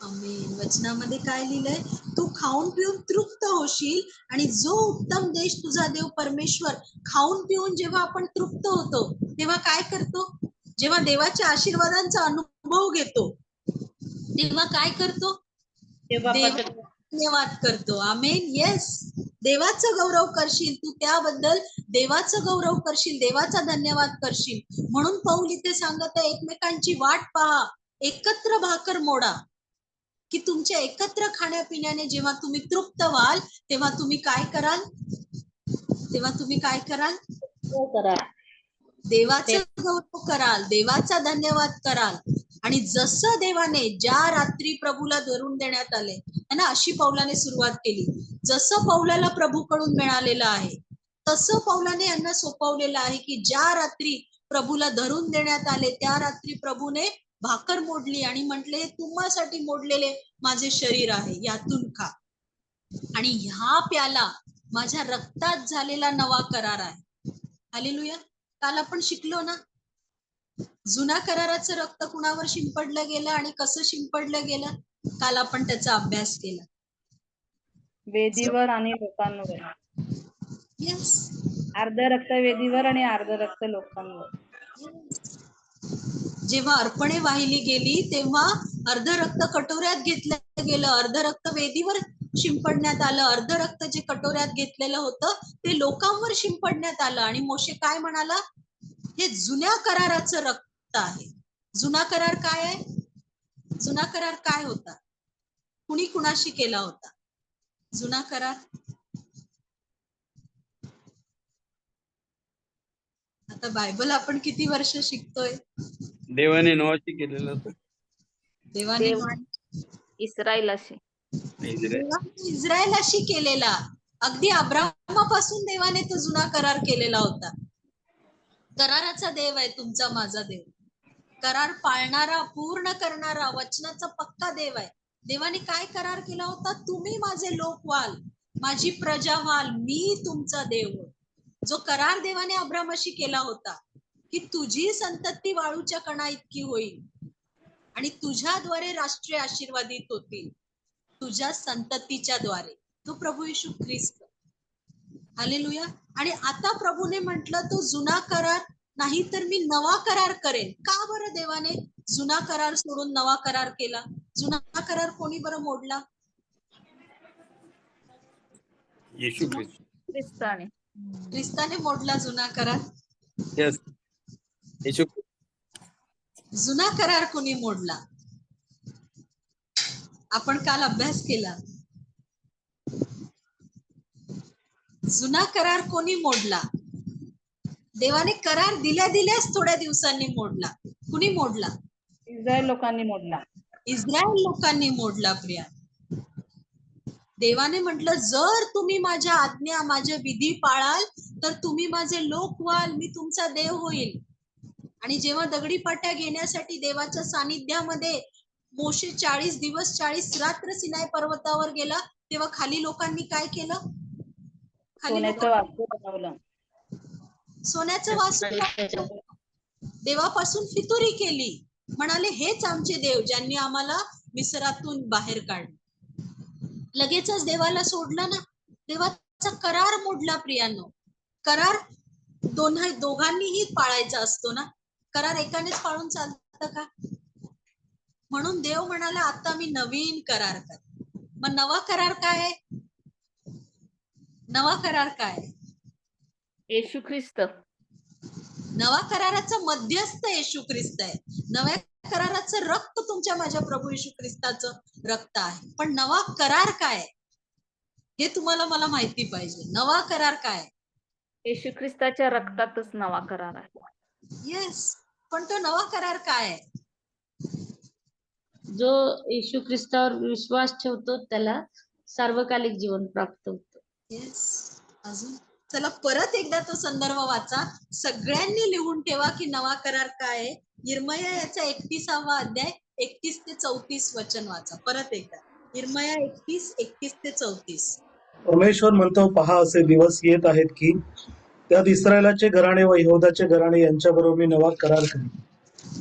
आमेन. वचनामध्ये काय लिहिलंय? तू खाऊन पिऊन तृप्त होशील आणि जो उत्तम देश तुझा देव परमेश्वर. खाऊन पिऊन जेव्हा आपण तृप्त होतो तेव्हा काय करतो? जेव्हा देवाच्या आशीर्वादांचा अनुभव घेतो तेव्हा काय करतो? धन्यवाद करतो. आमेन. येस, देवाचं गौरव करशील तू, त्याबद्दल देवाचं गौरव करशील, देवाचा धन्यवाद करशील. म्हणून पौल इथे सांगत आहे, एकमेकांची वाट पहा, एकत्र भाकर मोडा, की तुमच्या एकत्र खाण्यापिण्याने जेव्हा तुम्ही तृप्त व्हाल तेव्हा तुम्ही काय कराल? देवाचं गौरव कराल, देवाचा धन्यवाद कराल. आणि जसं देवाने ज्या रात्री प्रभूला धरून देण्यात आले है ना, अशी पौलाने सुरुवात केली. जसं पौलाला प्रभूकडून मिळालेलं आहे तसं पौलाने यांना सोपवलेलं आहे की ज्या रात्री प्रभूला धरून देण्यात आले त्या रात्री प्रभूने भाकर मोडली आणि म्हटले, तुम्हासाठी मोडलेले माझे शरीर आहे, यातून खा. आणि ह्या प्याला माझ्या रक्तात झालेला नवा करार आहे. हालेलुया. काल आपण शिकलो ना, जुना कराराचं रक्त कुणावर शिंपडलं गेलं आणि कसं शिंपडलं गेलं. काल आपण त्याचा अभ्यास केला. वेदीवर आणि लोकांवर. येस, अर्ध रक्त वेदीवर आणि अर्ध रक्त लोकांवर. जेव्हा अर्पणे वाहिली गेली तेव्हा अर्ध रक्त कटोऱ्यात घेतलं गेलं, अर्ध रक्त वेदीवर शिंपडण्यात आलं, अर्ध रक्त जे कटोऱ्यात घेतलेलं होतं ते लोकांवर शिंपडण्यात आलं. आणि मोशे काय म्हणाला? हे जुन्या कराराचं रक्त आहे. जुना करार काय आहे? जुना करार काय होता? कुणी कुणाशी केला होता जुना करार? आता बायबल आपण किती वर्ष शिकतोय? देवाने नोआशी केलेलं होतं. देवाने इस्रायलाशी इस्रायलाशी केलेला. अगदी अब्राहमापासून देवाने तो जुना करार केलेला होता. कराराचा देव आहे तुमचा माझा देव, करार पाळणारा, पूर्ण करणारा, वचनाचा पक्का देव आहे. देवाने काय करार केला होता? तुम्ही माझे लोक व्हाल, माझी प्रजा व्हाल, मी तुमचा देव. जो करार देवाने अब्राहमाशी केला होता की तुझी संतती वाळूच्या कणा इतकी होईल आणि तुझ्याद्वारे राष्ट्रे आशीर्वादित होतील, तुझ्या संततीच्या द्वारे, तो प्रभू येशू ख्रिस्त. हालेलुया. आणि आता प्रभूने म्हटलं तो जुना करार नाही तर मी नवा करार करेन. का बरं देवाने जुना करार सोडून नवा करार केला? जुना करार कोणी बरं मोडला? येशू ख्रिस्त. ख्रिस्ताने. ख्रिस्ताने मोडला जुना करार. Yes. येशू जुना करार कोणी मोडला? आपण काल अभ्यास केला. जुना करार कोणी मोडला? देवाने करार दिल्याच थोड्या दिवसांनी मोडला. कुणी मोडला? इस्रायल लोकांनी मोडला. इस्रायल लोकांनी मोडला प्रिया. देवाने म्हटलं, जर तुम्ही माझ्या आज्ञा, माझे विधी पाळाल तर तुम्ही माझे लोक व्हाल, मी तुमचा देव होईल. आणि जेव्हा दगडी पाट्या घेण्यासाठी देवाच्या सानिध्यामध्ये मोशे 40 दिवस 40 रात्र सिनाई पर्वतावर गेला, तेव्हा खाली लोकांनी काय केलं? सोन्याचं वास्तू बनवलं. सोन्याचं वास्तू देवापासून फितुरी केली. म्हणाले, हेच आमचे देव ज्यांनी आम्हाला मिस्रातून बाहेर काढलं. लगेचच देवाला सोडलं ना. देवाचा करार मोडला प्रियानो. करार दोघांनीही पाळायचा असतो ना. करार एकानेच पाळून चालतं का? म्हणून देव म्हणाला, आता मी नवीन करार कर. मग नवा करार काय आहे? नवा करार काय? येशू ख्रिस्त. नवा कराराचा मध्यस्थ येशू ख्रिस्त आहे. नव्या कराराचं रक्त तुमच्या माझ्या प्रभू येशू ख्रिस्ताचं रक्त आहे. पण नवा करार काय हे तुम्हाला मला माहिती पाहिजे. नवा करार काय? येशू ख्रिस्ताच्या रक्तातच नवा करार आहे. येस, पण तो नवा करार काय आहे? जो येशू ख्रिस्तावर विश्वास ठेवतो त्याला सार्वकालिक जीवन प्राप्त होतं. येस. अजून चला परत एकदा तो संदर्भ वाचा. सगळ्यांनी लिहून ठेवा की नवा करार काय आहे. यिर्मया याचा 31वा अध्याय 31 ते 34 वचन वाचा परत एकदा. यिर्मया 31 ते 34. परमेश्वर म्हणतो, पहा, असे दिवस येत आहेत की त्यात इस्रायलाचे घराणे व यहूदाचे घराणे यांच्याबरोबर मी नवा करार करीन.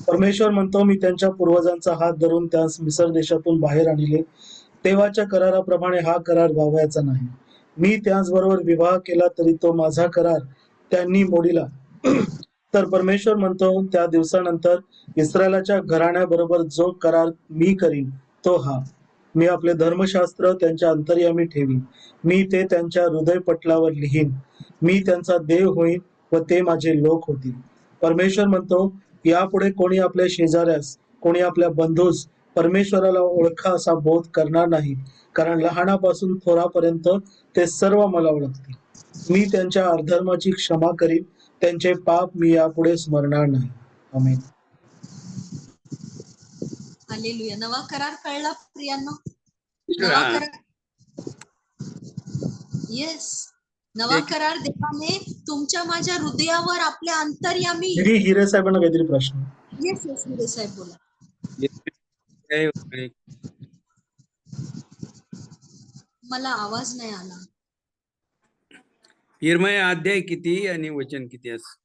परमेश्वर म्हणतो, मी त्यांच्या पूर्वजांचा हात धरून त्यास मिस्र देशातून बाहेर आणले तेव्हाच्या कराराप्रमाणे हा करार व्हावयाचा नाही. मी त्याचबरोबर विवाह केला तरी तो माझा करार त्यांनी मोडिला. तर परमेश्वर म्हणतो, त्या दिवसानंतर इस्रायलाच्या घराण्याबरोबर जो करार मी करीन तो हा. मी आपले धर्मशास्त्र त्यांच्या अंतर्यामी ठेवीन. मी ते त्यांच्या हृदयपटलावर लिहीन. मी त्यांचा देव होईन व ते माझे लोक होतील. परमेश्वर म्हणतो, यापुढे कोणी आपल्या शेजाऱ्यास, कोणी आपल्या बंधूस परमेश्वराला ओळखा असा बोध करणार नाही, कारण लहानापासून थोरापर्यंत ते सर्व मला ओळखतील. मी त्यांच्या अधर्माची क्षमा करीन, त्यांचे पाप मी यापुढे स्मरणार नाही. आमेन. हालेलुया. नवा करार कळला प्रियांनो? नवा करार. येस, नवा करार देवाने तुमच्या माझ्या हृदयावर आपल्या अंतर्यामी. हिरे साहेबांना काहीतरी प्रश्न. येस येस हिरे साहेब बोला. मला आवाज नाही आला. यिर्मया अध्याय किती आणि वचन किती असं?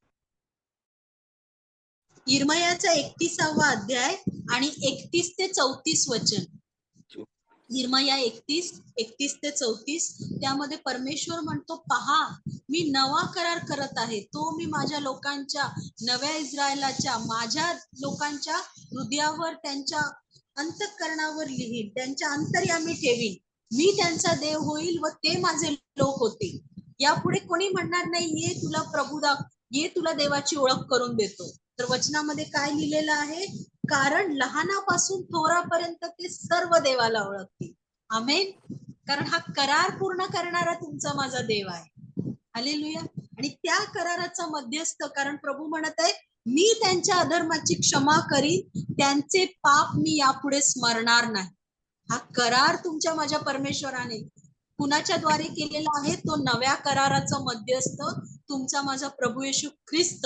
यिर्मयाचा 31वा अध्याय आणि 31 ते 34 वचन. यिर्मया 31 ते 34. त्यामध्ये परमेश्वर म्हणतो, पहा, मी नवा करार करत आहे. तो मी माझ्या लोकांच्या, नव्या इस्रायलाच्या, माझ्या लोकांच्या हृदयावर, त्यांच्या अंतःकरणावर लिहीन, त्यांच्या अंतर्यामी ठेवीन. मी त्यांचा देव होईल व ते माझे लोक होतील. यापुढे कोणी म्हणणार नाही, ये तुला ये तुला देवाची ओळख करून देतो. तर वचनामध्ये काय लिहिलेलं आहे? कारण लहानापासून थोरापर्यंत ते सर्व देवाला ओळखतील. आमेन. कारण हा करार पूर्ण करणारा तुमचा माझा देव आहे. हालेलुया. आणि त्या कराराचा मध्यस्थ, कारण प्रभू म्हणत आहे, मी त्यांच्या अधर्माची क्षमा करीन, त्यांचे पाप मी यापुढे स्मरणार नाही. हा करार तुमच्या माझ्या परमेश्वराने कुणाच्या द्वारे केलेला आहे? तो नव्या कराराचा मध्यस्थ तुमचा माझा प्रभू येशू ख्रिस्त,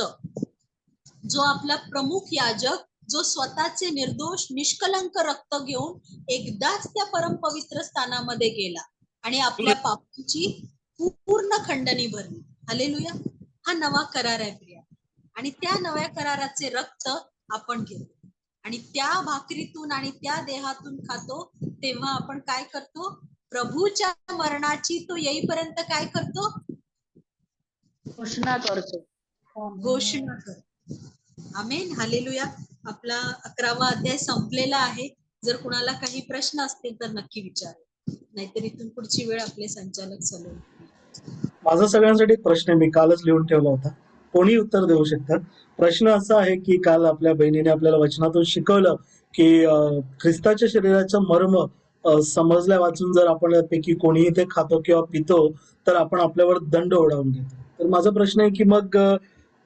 जो आपला प्रमुख याजक, जो स्वतःचे निर्दोष निष्कलंक रक्त घेऊन एकदाच त्या परमपवित्र स्थानामध्ये गेला आणि आपल्या पापांची पूर्ण खंडणी भरली. हालेलुया. हा नवा करार आहे प्रिया. आणि त्या नव्या कराराचे रक्त आपण घेतो आणि त्या भाकरीतून आणि त्या देहातून खातो. तेव्हा आपण काय करतो? प्रभूच्या मरणाची तो येईपर्यंत काय करतो? घोषणा करतो. घोषणा करतो. आमेन. हालेलुया. आपला 11वा अध्याय संपलेला आहे. जर कुणाला काही प्रश्न असतील तर नक्की विचारा, नाहीतर इथून पुढची वेळ आपले संचालक चालवतील. माझा सगळ्यांसाठी एक प्रश्न आहे, मी कालच लिहून ठेवला होता. कोणी उत्तर देऊ शकतात. प्रश्न असा आहे की काल आपल्या बहिणीने आपल्याला वचनातून शिकवलं की ख्रिस्ताच्या शरीराचं मर्म समजल्या वाचून जर आपण यापैकी कोणीही ते खातो किंवा पितो तर आपण आपल्यावर दंड ओढावून घेतो. तर माझा प्रश्न आहे की मग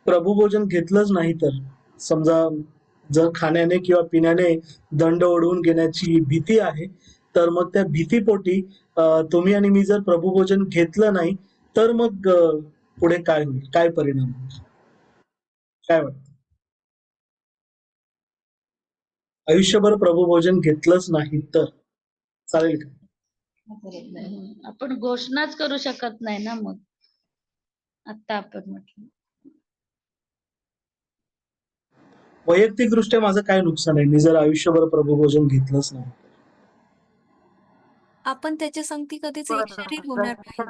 प्रभुभोजन घेतलंच नाही तर समजा जर खाण्याने किंवा पिण्याने दंड ओढवून घेण्याची भीती आहे तर मग त्या भीतीपोटी तुम्ही आणि मी जर प्रभुभोजन घेतलं नाही तर मग पुढे काय होईल, काय परिणाम होईल, काय वाटतं? आयुष्यभर प्रभुभोजन घेतलंच नाही तर चालेल का? आपण घोषणाच करू शकत नाही ना मग. आता आपण म्हटलं वैयक्तिकदृष्ट्या माझं काय नुकसान आहे मी जर आयुष्यभर प्रभुभोजन घेतलंच नाही? आपण त्याच्या संगती कधीच एक शरीर होणार नाही.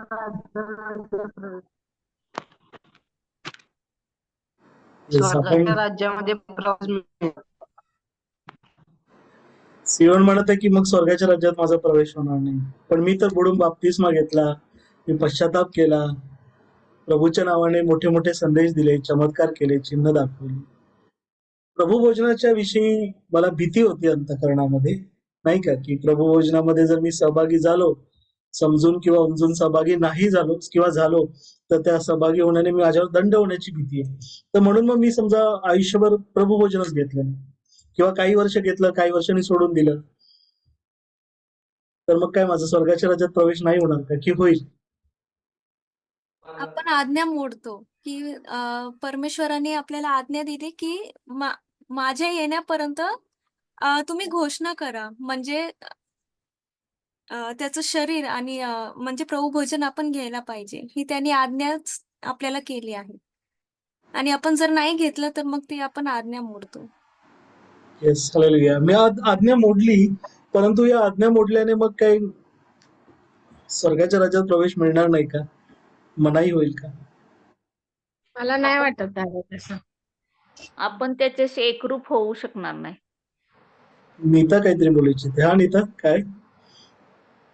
स्वर्गाच्या राज्यामध्ये प्रवेश मिळेल. सियोन म्हणत आहे की मग स्वर्गाच्या राज्यात माझा प्रवेश होणार नाही. पण मी तर बुडून बाप्तिस्मा घेतला, मी पश्चाताप केला, प्रभूच्या नावाने मोठे मोठे संदेश दिले, चमत्कार केले, चिन्ह दाखवली. प्रभुभोजनाच्या विषयी मला भीती होती अंतःकरणामध्ये, नाही का, की प्रभुभोजनामध्ये जर मी सहभागी झालो, समजून किंवा उमजून सहभागी नाही झालो किंवा झालो तर त्या सहभागी होण्याने माझ्यावर दंड होण्याची भीती आहे. तर म्हणून मग मी समजा आयुष्यभर प्रभुभोजनच घेतलं नाही किंवा काही वर्ष घेतलं, काही वर्षांनी सोडून दिलं, तर मग काय माझा स्वर्गाच्या राज्यात प्रवेश नाही होणार का की होईल? आपण आज्ञा मोडतो की परमेश्वराने आपल्याला आज्ञा दिली की माझ्या येण्यापर्यंत तुम्ही घोषणा करा, म्हणजे त्याचं शरीर आणि म्हणजे प्रभुभोजन आपण घ्यायला पाहिजे, ही त्यांनी आज्ञाच आपल्याला केली आहे. आणि आपण जर नाही घेतलं तर मग ती आपण आज्ञा मोडतो. Yes, hallelujah. मी आज्ञा मोडली, परंतु या आज्ञा मोडल्याने मग काही स्वर्गाच्या राज्यात प्रवेश मिळणार नाही का? मनाई होईल का? मला नाही वाटत आहे तसं. आपण त्याच्याशी एकरूप होऊ शकणार नाही. नीता काहीतरी बोलायची होती. हा नीता, काय?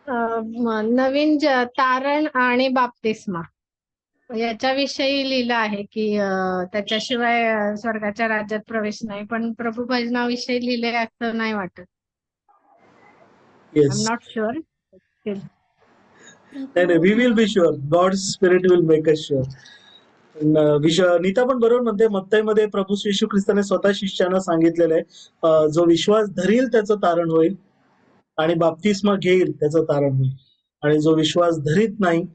नवीन तारण आणि बाप्तिस्मा याच्याविषयी लिहिलं आहे की त्याच्याशिवाय स्वर्गाच्या राज्यात प्रवेश नाही, पण प्रभुभजनाविषयी लिहिले असं नाही वाटत. I am yes. Not sure. नाही, we will be sure. God spirit will make us sure. Neeta पण बरोबर म्हणते, मत्तईमध्ये प्रभू येशू ख्रिस्ताने स्वतः शिष्यांना सांगितलेलं आहे, जो विश्वास धरील त्याचं तारण होईल आणि बाप्तिस्मा घेईल त्याचं तारण होईल, आणि जो विश्वास धरीत नाही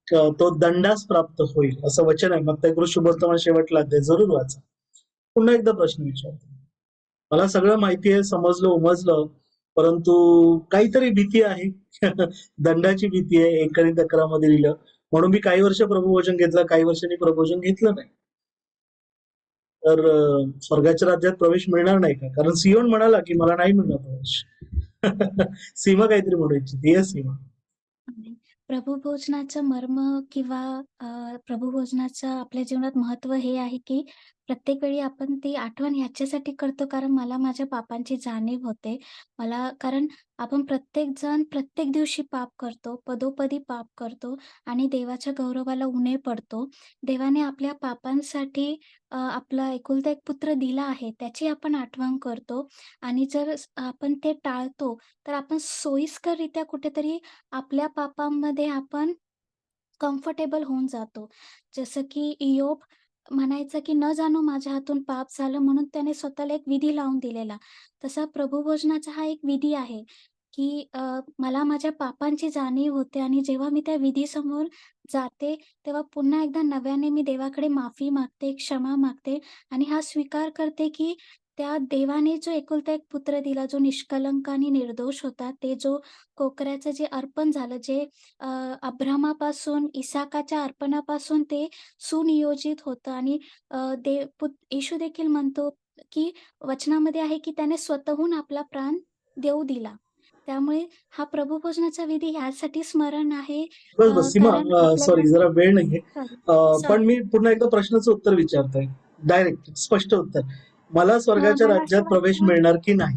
तो दंडास प्राप्त होईल, असं वचन आहे. मत्तई शुभवर्तमान शेवटला अध्याय जरूर वाचा. पुन्हा एकदा प्रश्न विचारतो. मला सगळं माहिती आहे, समजलं, उमजलं, परंतु काहीतरी भीती आहे. दंडाची भीती आहे. 1 कोरिन्थ 11 मध्ये लिहिलं, म्हणून मी काही वर्ष प्रभुभोजन घेतलं, काही वर्षांनी प्रभुभोजन घेतलं नाही. तर स्वर्गाच्या राज्यात प्रवेश मिळणार नाही का? कारण सियोन म्हणाला की मला नाही मिळणार प्रवेश. सीमा काहीतरी म्हणू इच्छिते. सीमा. प्रभुभोजनाचं मर्म किंवा प्रभुभोजनाचं आपल्या जीवनात महत्व हे आहे की प्रत्येक वेळी आपण ती आठवण ह्याच्यासाठी करतो कारण मला माझ्या पापांची जाणीव होते. कारण आपण प्रत्येक जण प्रत्येक दिवशी पाप करतो, पदोपदी पाप करतो आणि देवाच्या गौरवाला उणे पडतो. देवाने आपल्या पापांसाठी आपला एकुलता एक पुत्र दिला आहे, त्याची आपण आठवण करतो आणि जर आपण ते टाळतो तर आपण सोयीस्कररित्या कुठेतरी आपल्या पापांमध्ये आपण कम्फर्टेबल होऊन जातो. जसं की इयोब म्हणायचा की न जाणो माझ्या हातून पाप झालं म्हणून त्याने स्वतःला एक विधी लावून दिलेला. तसा प्रभुभोजनाचा हा एक विधी आहे की मला माझ्या पापांची जाणीव होते आणि जेव्हा मी त्या विधीसमोर जाते तेव्हा पुन्हा एकदा नव्याने मी देवाकडे माफी मागते, क्षमा मागते आणि हा स्वीकार करते की त्या देवाने जो एकुलता एक पुत्र दिला, जो निष्कलंक आणि निर्दोष होता, ते जो कोकऱ्याचं जे अर्पण झालं, जे अब्रामापासून इसाकाच्या अर्पणापासून ते सुनियोजित होतं आणि येशू देखील म्हणतो की वचनामध्ये आहे की त्याने स्वतःहून आपला प्राण देऊ दिला. त्यामुळे हा प्रभुभोजनाचा विधी ह्यासाठी स्मरण आहे. बस सीमा, कारण सॉरी जरा वेळ नाहीये, Sorry. पण मी पुन्हा एकदा प्रश्नाचं उत्तर विचारतोय, डायरेक्ट स्पष्ट उत्तर. मला स्वर्गाच्या मला राज्यात असं प्रवेश वाटतं मिळणार की नाही?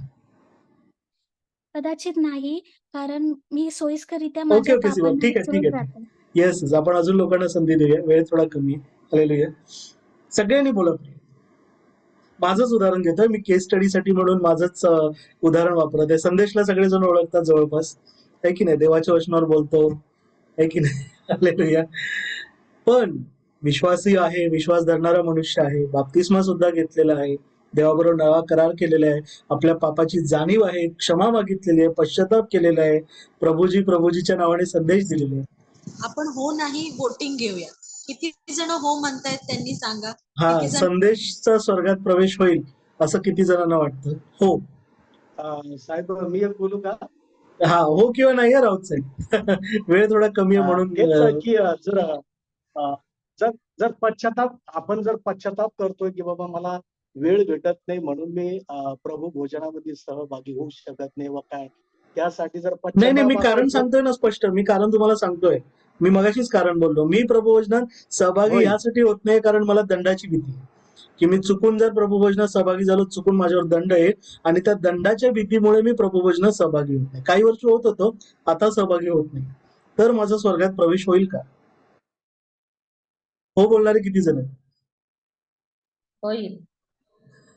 कदाचित नाही, कारण मी सोयीस्कररित्या ओके माझ्या ओके सीमा, पापांना ठीक आहे ठीक विसरून आहे. जाते. येस, आपण अजून लोकांना संधी देऊया, वेळ थोडा कमी आहे. हालेलुया. सगळ्यांनी बोला प्रिय. माझंच उदाहरण घेतोय मी, केस स्टडीसाठी म्हणून माझंच उदाहरण वापरत आहे. संदेशला सगळेजण ओळखतात जवळपास, आहे की नाही? देवाच्या वचनावर बोलतो, आहे की नाही? हालेलुया. पण विश्वासी आहे, विश्वास धरणारा मनुष्य आहे, बाप्तिस्मा सुद्धा घेतलेला आहे, देवाबरोबर नवा करार केलेला आहे, आपल्या पापाची जाणीव आहे, क्षमा मागितलेली आहे, पश्चाताप केलेला आहे, प्रभूजीच्या नावाने संदेश दिलेले आहे. आपण हो नाही वोटिंग घेऊया. किती जण हो म्हणतायत त्यांनी सांगा. हा, किती जण संदेशचा स्वर्गात प्रवेश होईल असं किती जणांना वाटतं? हो. साहेब मी एक बोलू का? हा, हो किंवा नाही आहे राऊत साहेब. वेळ थोडा कमी आहे म्हणून हेच की जर आपण जर पश्चाताप करतोय की बाबा मला वेळ भेटत नाही म्हणून मी प्रभू भोजनामध्ये सहभागी होऊ शकत नाही व काय, त्यासाठी जर नाही मी पश्चाताप कारण असेल सांगतोय ना स्पष्ट, मी कारण तुम्हाला सांगतोय. मी मगाशीच कारण बोललो, मी प्रभुभोजनात सहभागी होय. यासाठी होत नाही कारण मला दंडाची भीती आहे. की मी चुकून जर प्रभुभोजनात सहभागी झालो, चुकून माझ्यावर दंड आहे आणि त्या दंडाच्या भीतीमुळे मी प्रभुभोजनात सहभागी होत नाही. काही वर्ष होत होतो, आता सहभागी होत नाही. तर माझा स्वर्गात प्रवेश होईल का? हो बोलणारे किती जण आहेत? होईल.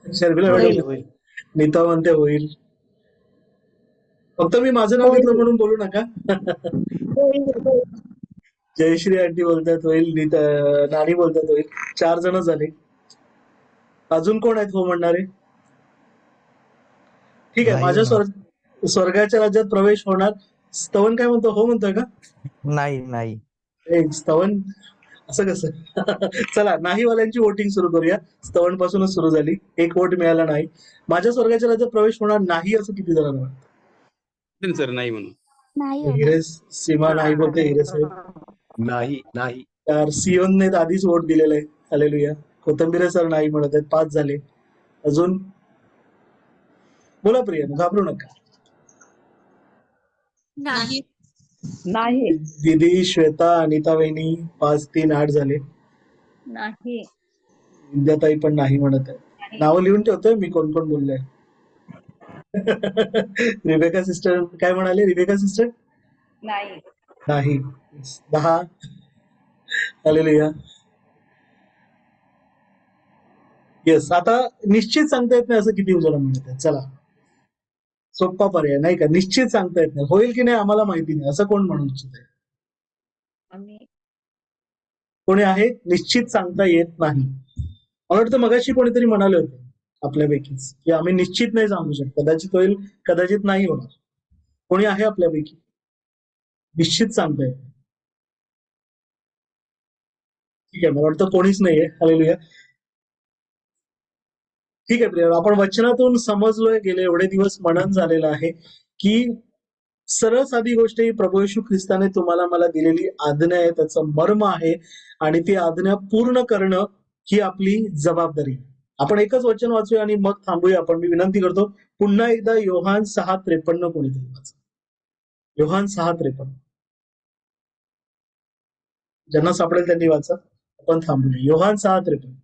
शर्मिला होईल, मॅडम, होईल. नीता म्हणते होईल. फक्त मी माझं नाव घेतलं म्हणून बोलू नका. जयश्री आंटी बोलतात होईल, नीता नानी बोलतात होईल. 4 जण झाले. अजून कोण आहेत हो म्हणणारे? ठीक आहे, नाही माझ्या होणार. स्वर्गाच्या राज्यात प्रवेश होणार. स्तवन काय म्हणतो? हो म्हणतोय का? नाही स्तवन असं कसं? चला, नाही वाल्यांची वोटिंग सुरू करूया. स्तवन पासूनच सुरू झाली. 1 वोट मिळाला नाही. माझ्या स्वर्गाच्या राज्यात प्रवेश होणार नाही असं किती जणांना वाटतं? सर नाही म्हणून. नाही होणार. हिरे सीमा नाही बोलते. हिरे साहेब नाही. तर सियोनने आधीच वोट दिलेला आहे. हालेलुया. कोथंबिरे सर नाही म्हणत आहेत. 5 झाले. अजून बोला प्रिया, घाबरू नका. नाही. नाही. दीदी, श्वेता, अनिता वहिनी 5, 3, 8 झाले. नाही. विद्याताई पण नाही म्हणत आहे. नावं लिहून ठेवतोय मी कोण कोण बोललंय. रिबेका सिस्टर काय म्हणाले? रिबेका सिस्टर नाही. 10. हालेलुया. येस. आता निश्चित सांगता येत नाही असं किती जण म्हणत आहेत? चला, सोपा पर्याय नाही का? निश्चित सांगता येत नाही. होईल की नाही आम्हाला माहिती नाही असं कोण म्हणू इच्छित आहे? कोणी आहे? निश्चित सांगता येत नाही. मला वाटतं मगाशी कोणीतरी म्हणाले होते आपल्यापैकीच की आम्ही निश्चित नाही सांगू शकत. कदाचित होईल, कदाचित नाही होणार. कोणी आहे आपल्यापैकी? निश्चित सांगता येत नाही. ठीक आहे, मला वाटतं कोणीच नाहीये. हालेलुया. ठीक आहे प्रिया, आपण वचनातून समजलोय, गेले एवढे दिवस मनन झालेलं आहे की सरळ साधी गोष्ट ही प्रभू येशू ख्रिस्ताने तुम्हाला मला दिलेली आज्ञा आहे, त्याचं मर्म आहे आणि ती आज्ञा पूर्ण करणं ही आपली जबाबदारी. आपण एकच वचन वाचूया आणि मग थांबूया. आपण मी विनंती करतो पुन्हा एकदा योहान 6:53 कोणीतरी वाचा. योहान 6:53. ज्यांना सापडेल त्यांनी वाचा. आपण थांबूया. योहान 6:53.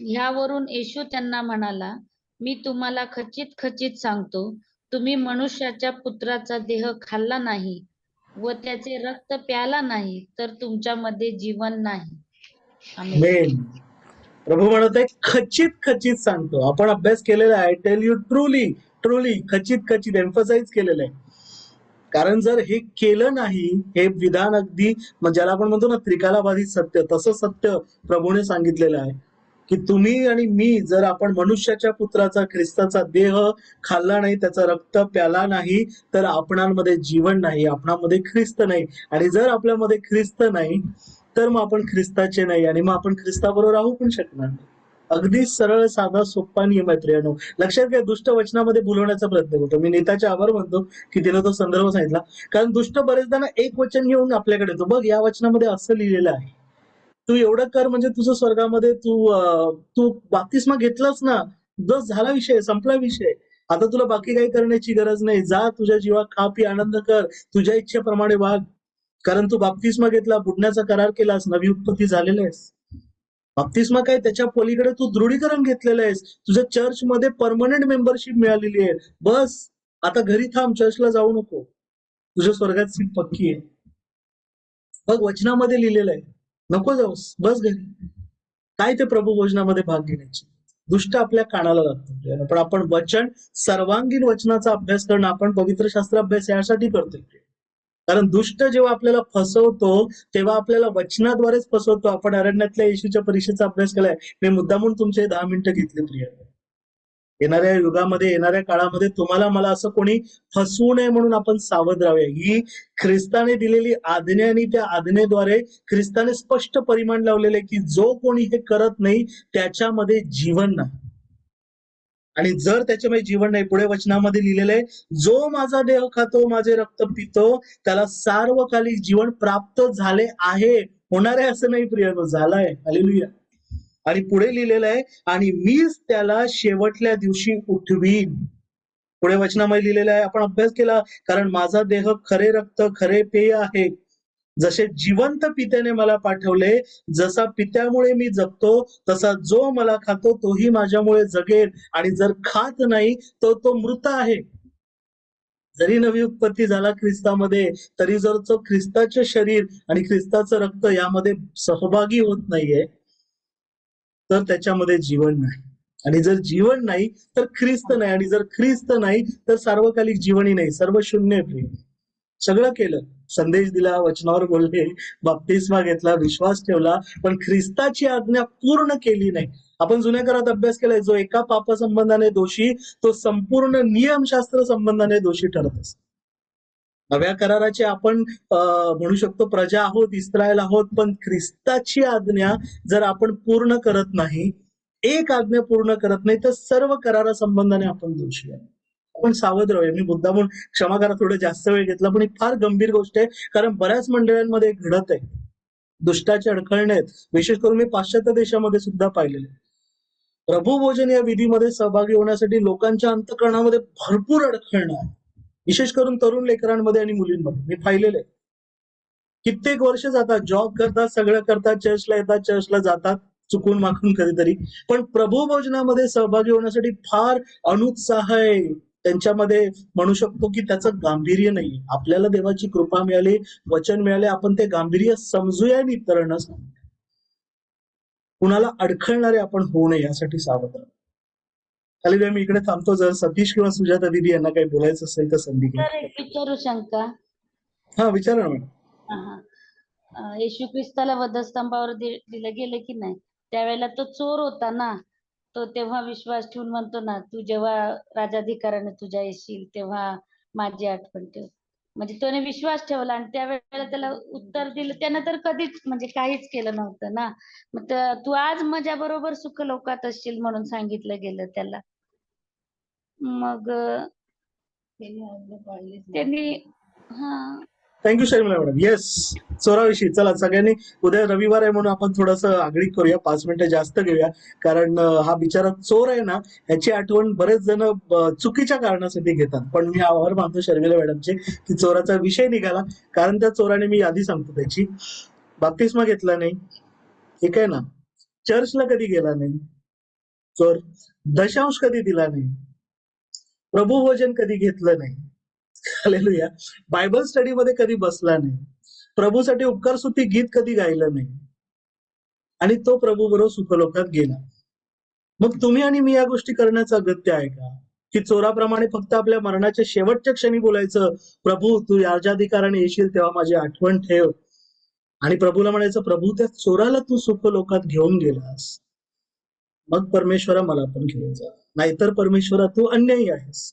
ह्यावरून येशू त्यांना म्हणाला, मी तुम्हाला खचित सांगतो, तुम्ही मनुष्याच्या पुत्राचा देह खाल्ला नाही व त्याचे रक्त प्याला नाही तर तुमच्यामध्ये जीवन नाही. आमेन. प्रभू म्हणत आहे खचित सांगतो. आपण अभ्यास केलेला आहे. टेल यू ट्रुली खचित एम्फसाइज केलेलं आहे. कारण जर हे केलं नाही, हे विधान अगदी ज्याला आपण म्हणतो ना त्रिकालाबाधित सत्य, तसं सत्य प्रभूने सांगितलेलं आहे की तुम्ही आणि मी जर आपण मनुष्याच्या पुत्राचा ख्रिस्ताचा देह खाल्ला नाही, त्याचं रक्त प्याला नाही तर आपणामध्ये जीवन नाही, आपणामध्ये ख्रिस्त नाही. आणि जर आपल्यामध्ये ख्रिस्त नाही तर मग आपण ख्रिस्ताचे नाही आणि मग आपण ख्रिस्ताबरोबर राहू पण शकणार नाही. अगदी सरळ साधा सोप्पा नियम आहे प्रियानो. लक्षात घ्या, दुष्ट वचनामध्ये बोलवण्याचा प्रयत्न करतो. मी नेताचे आभार मानतो की तिने तो संदर्भ सांगितला, कारण दुष्ट बरेचदा ना एक वचन घेऊन आपल्याकडे येतो, बघ या वचनामध्ये असं लिहिलेलं आहे, तू एवढं कर म्हणजे तुझं स्वर्गामध्ये तू बाप्तिस्मा घेतलास ना, बस झाला विषय, संपला विषय, आता तुला बाकी काही करण्याची गरज नाही. जा तुझ्या जीवा, खा पी आनंद कर, तुझ्या इच्छेप्रमाणे वाग, कारण तू बाप्तिस्मा घेतला, बुडण्याचा करार केलास, नवी उत्पत्ती झालेला आहेस. बाप्तिस्मा काय, त्याच्या पलीकडे तू दृढीकरण घेतलेलं आहेस, तुझ्या चर्चमध्ये परमनंट मेंबरशिप मिळालेली आहे. बस आता घरी थांब, चर्चला जाऊ नको, तुझ्या स्वर्गात सीट पक्की आहे. बघ वचनामध्ये लिहिलेलं आहे. नको जाऊस, बस घरी. काय ते प्रभू भोजनामध्ये भाग घेण्याची? दुष्ट आपल्या कानाला लागतो. पण आपण वचन, सर्वांगीण वचनाचा अभ्यास करणं, आपण पवित्र शास्त्र अभ्यास यासाठी करतोय. कारण दुष्ट जेव्हा आपल्याला फसवतो तेव्हा आपल्याला वचनाद्वारेच फसवतो. आपण अरण्यातल्या येशूच्या परीक्षेचा अभ्यास केलाय. मी मुद्दामून तुमचे 10 मिनिटं घेतली प्रिय. येणाऱ्या युगामध्ये, येणाऱ्या काळामध्ये तुम्हाला मला असं कोणी फसवू नये म्हणून आपण सावध राहूया. ही ख्रिस्ताने दिलेली आज्ञा आणि त्या आज्ञेद्वारे ख्रिस्ताने स्पष्ट परिमाण लावलेले की जो कोणी हे करत नाही त्याच्यामध्ये जीवन नाही. आणि जर त्याच्यामध्ये जीवन नाही, पुढे वचनामध्ये लिहिलेलं आहे, जो माझा देह खातो, माझे रक्त पितो, त्याला सार्वकालिक जीवन प्राप्त झाले आहे. होणार आहे असं नाही प्रियानो, झालंय. हालेलुया. आणि पुढे लिहिलेलं आहे, आणि मीच त्याला शेवटल्या दिवशी उठवीन. पुढे वचनामध्ये लिहिलेलं आहे, आपण अभ्यास केला, कारण माझा देह खरे रक्त, खरे पेय आहे. जसे जिवंत पित्याने मला पाठवले, जसा पित्यामुळे मी जगतो, तसा जो मला खातो तोही माझ्यामुळे जगेल. आणि जर खात नाही तो मृत आहे. जरी नवी उत्पत्ती झाला ख्रिस्तामध्ये, तरी जर तो ख्रिस्ताचे शरीर आणि ख्रिस्ताचं रक्त यामध्ये सहभागी होत नाहीये, तर त्याच्यामध्ये जीवन नाही. आणि जर जीवन नाही तर ख्रिस्त नाही. आणि जर ख्रिस्त नाही तर सार्वकालिक जीवनही नाही. सर्व शून्य प्रिय. सगळं केलं, संदेश दिला, वचनावर बोलले, बाप्तिस्मा घेतला, विश्वास ठेवला, पण ख्रिस्ताची आज्ञा पूर्ण केली नाही. आपण जुन्या करारात अभ्यास केलाय, जो एका पापसंबंधाने दोषी तो संपूर्ण नियमशास्त्र संबंधाने दोषी ठरत असतो. नव्या कराराचे आपण म्हणू शकतो प्रजा आहोत, इस्रायल आहोत, पण ख्रिस्ताची आज्ञा जर आपण पूर्ण करत नाही, एक आज्ञा पूर्ण करत नाही, तर सर्व करारा संबंधाने आपण दोषी आहे. आपण सावध राहूया. मी मुद्दामून क्षमा करा, थोडं जास्त वेळ घेतला, पण एक फार गंभीर गोष्ट आहे. कारण बऱ्याच मंडळांमध्ये घडत आहे, दुष्टाचे अडखळणे आहेत. विशेष करून मी पाश्चात्य देशामध्ये सुद्धा पाहिलेले. प्रभू भोजन या विधीमध्ये सहभागी होण्यासाठी लोकांच्या अंतःकरणामध्ये भरपूर अडखळणं आहे. विशेष करून तरुण लेकरांमध्ये आणि मुलींमध्ये मी पाहिलेले. कित्येक वर्ष जातात, जॉब करतात, सगळं करतात, चर्चला येतात, चर्चला जातात, चुकून मागून कधीतरी, पण प्रभू भोजनामध्ये सहभागी होण्यासाठी फार अनुत्साह आहे त्यांच्यामध्ये. म्हणू शकतो की त्याचं गांभीर्य नाही. आपल्याला देवाची कृपा मिळाली, वचन मिळाले, आपण ते गांभीर्य समजूया आणि इतरांना सांगूया. कुणाला अडखळणारे आपण होऊ नये यासाठी सावध राहा. खाली मी इकडे थांबतो. जर सतीश किंवा सुजाता दिदी यांना काही बोलायचं असेल तर संधी घ्या. विचारू शंका? हा, विचारा ना मॅडम. येशू ख्रिस्ताला वधस्तंभावर दिलं गेलं की नाही, त्यावेळेला तो चोर होता ना, तो तेव्हा विश्वास ठेवून म्हणतो ना, तू जेव्हा राजाधिकाराने तुझ्या येशील तेव्हा माझी आठवण ठेव. म्हणजे त्याने विश्वास ठेवला आणि त्यावेळेला त्याला उत्तर दिलं. त्यानं तर कधीच म्हणजे काहीच केलं नव्हतं ना. मग तू आज माझ्या बरोबर सुख लोकात असशील म्हणून सांगितलं गेलं त्याला. मग त्यांनी थँक्यू शर्मिला मॅडम. येस, चोराविषयी चला सगळ्यांनी, उद्या रविवार आहे म्हणून आपण थोडंसं आगळीक करूया, 5 मिनिटं जास्त घेऊया. कारण हा बिचारा चोर आहे ना, ह्याची आठवण बरेच जण चुकीच्या कारणासाठी घेतात. पण मी आभार मानतो शर्मिला मॅडमचे की चोराचा विषय निघाला. कारण त्या चोराने, मी आधी सांगतो त्याची, बाप्तिस्मा घेतला नाही, ठीक आहे ना, चर्चला कधी गेला नाही चोर, दशांश कधी दिला नाही, प्रभू भोजन कधी घेतलं नाही, हालेलुया, बायबल स्टडी मध्ये कधी बसला नाही, प्रभूसाठी उपकार स्तुती गीत कधी गायलं नाही, आणि तो प्रभू बरोबर सुखलोकात गेला. मग तुम्ही आणि मी या गोष्टी करण्याचं अगत्य आहे का? की चोराप्रमाणे फक्त आपल्या मरणाच्या शेवटच्या क्षणी बोलायचं, प्रभू तू राजाधिकाराने येशील तेव्हा माझी आठवण ठेव, आणि प्रभूला म्हणायचं, प्रभू त्या चोराला तू सुखलोकात घेऊन गेलास, मग परमेश्वरा मला पण घेऊन जा, नाहीतर परमेश्वरा तू अन्यायी आहेस.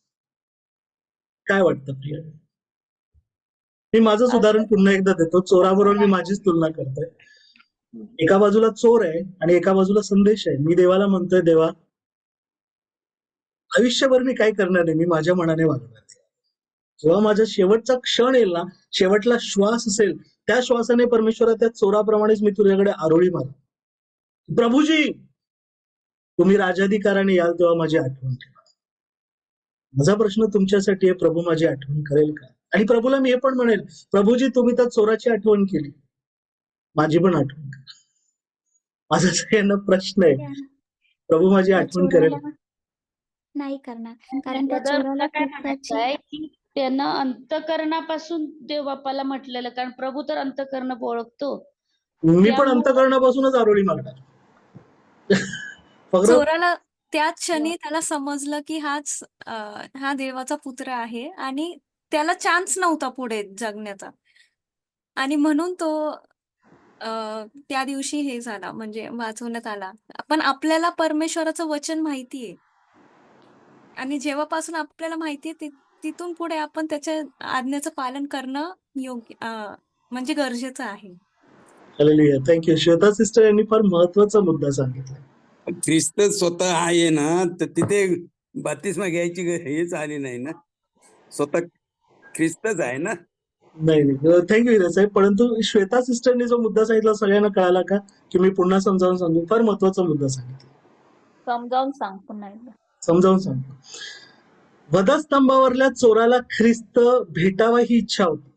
काय वाटतं प्रिय? मी माझंच उदाहरण पुन्हा एकदा देतो. चोराबरोबर मी माझीच तुलना करतोय. एका बाजूला चोर आहे आणि एका बाजूला संदेश आहे. मी देवाला म्हणतोय, देवा आयुष्यभर मी काय करणार नाही, मी माझ्या मनाने वागणार. जेव्हा माझा शेवटचा क्षण येईल ना, शेवटला श्वास असेल, त्या श्वासाने परमेश्वरा त्या चोराप्रमाणेच मी तुझ्याकडे आरोळी मार, प्रभूजी तुम्ही राजाधिकाराने याल तेव्हा माझी आठवण ठेवा. माझा प्रश्न तुमच्यासाठी आहे, प्रभू माझी आठवण करेल का? आणि प्रभूला मी हे पण म्हणेल, प्रभूजी तुम्ही त्या चोराची आठवण केली, माझी पण आठवण करा. माझा सगळ्यांना प्रश्न आहे, प्रभू माझी आठवण करेल? नाही करणार, कारण त्या चोराला काय की त्यानं अंतःकरणापासून देव बापाला म्हटलेलं, कारण प्रभू तर अंतःकरण ओळखतो. मी पण त्यामुळे अंतःकरणापासूनच आरोळी मारणार. फक्त चोराला त्याच क्षणी त्याला समजलं की हा देवाचा पुत्र आहे आणि त्याला चान्स नव्हता पुढे जगण्याचा आणि म्हणून तो त्या दिवशी हे झाला म्हणजे वाचवण्यात आला. पण आपल्याला परमेश्वराचं वचन माहितीये आणि जेव्हापासून आपल्याला माहितीये तिथून पुढे आपण त्याच्या आज्ञेचं पालन करणं योग्य म्हणजे गरजेचं आहे. हालेलुया. थँक्यू. श्वेता सिस्टर यांनी फार महत्वाचा मुद्दा सांगितला. ख्रिस्त स्वतः आहे ना, तर तिथे बाप्तिस्मा घ्यायची हेच आली नाही ना, स्वतः ख्रिस्तच आहे ना. नाही थँक्यू हिरा साहेब. परंतु श्वेता सिस्टरने जो मुद्दा सांगितला सगळ्यांना कळाला का, की मी पुन्हा समजावून सांगू? फार महत्वाचा मुद्दा सांगितला. समजावून सांग पुन्हा एकदा. समजावून सांगतो. वधस्तंभावरल्या चोराला ख्रिस्त भेटावा ही इच्छा होती.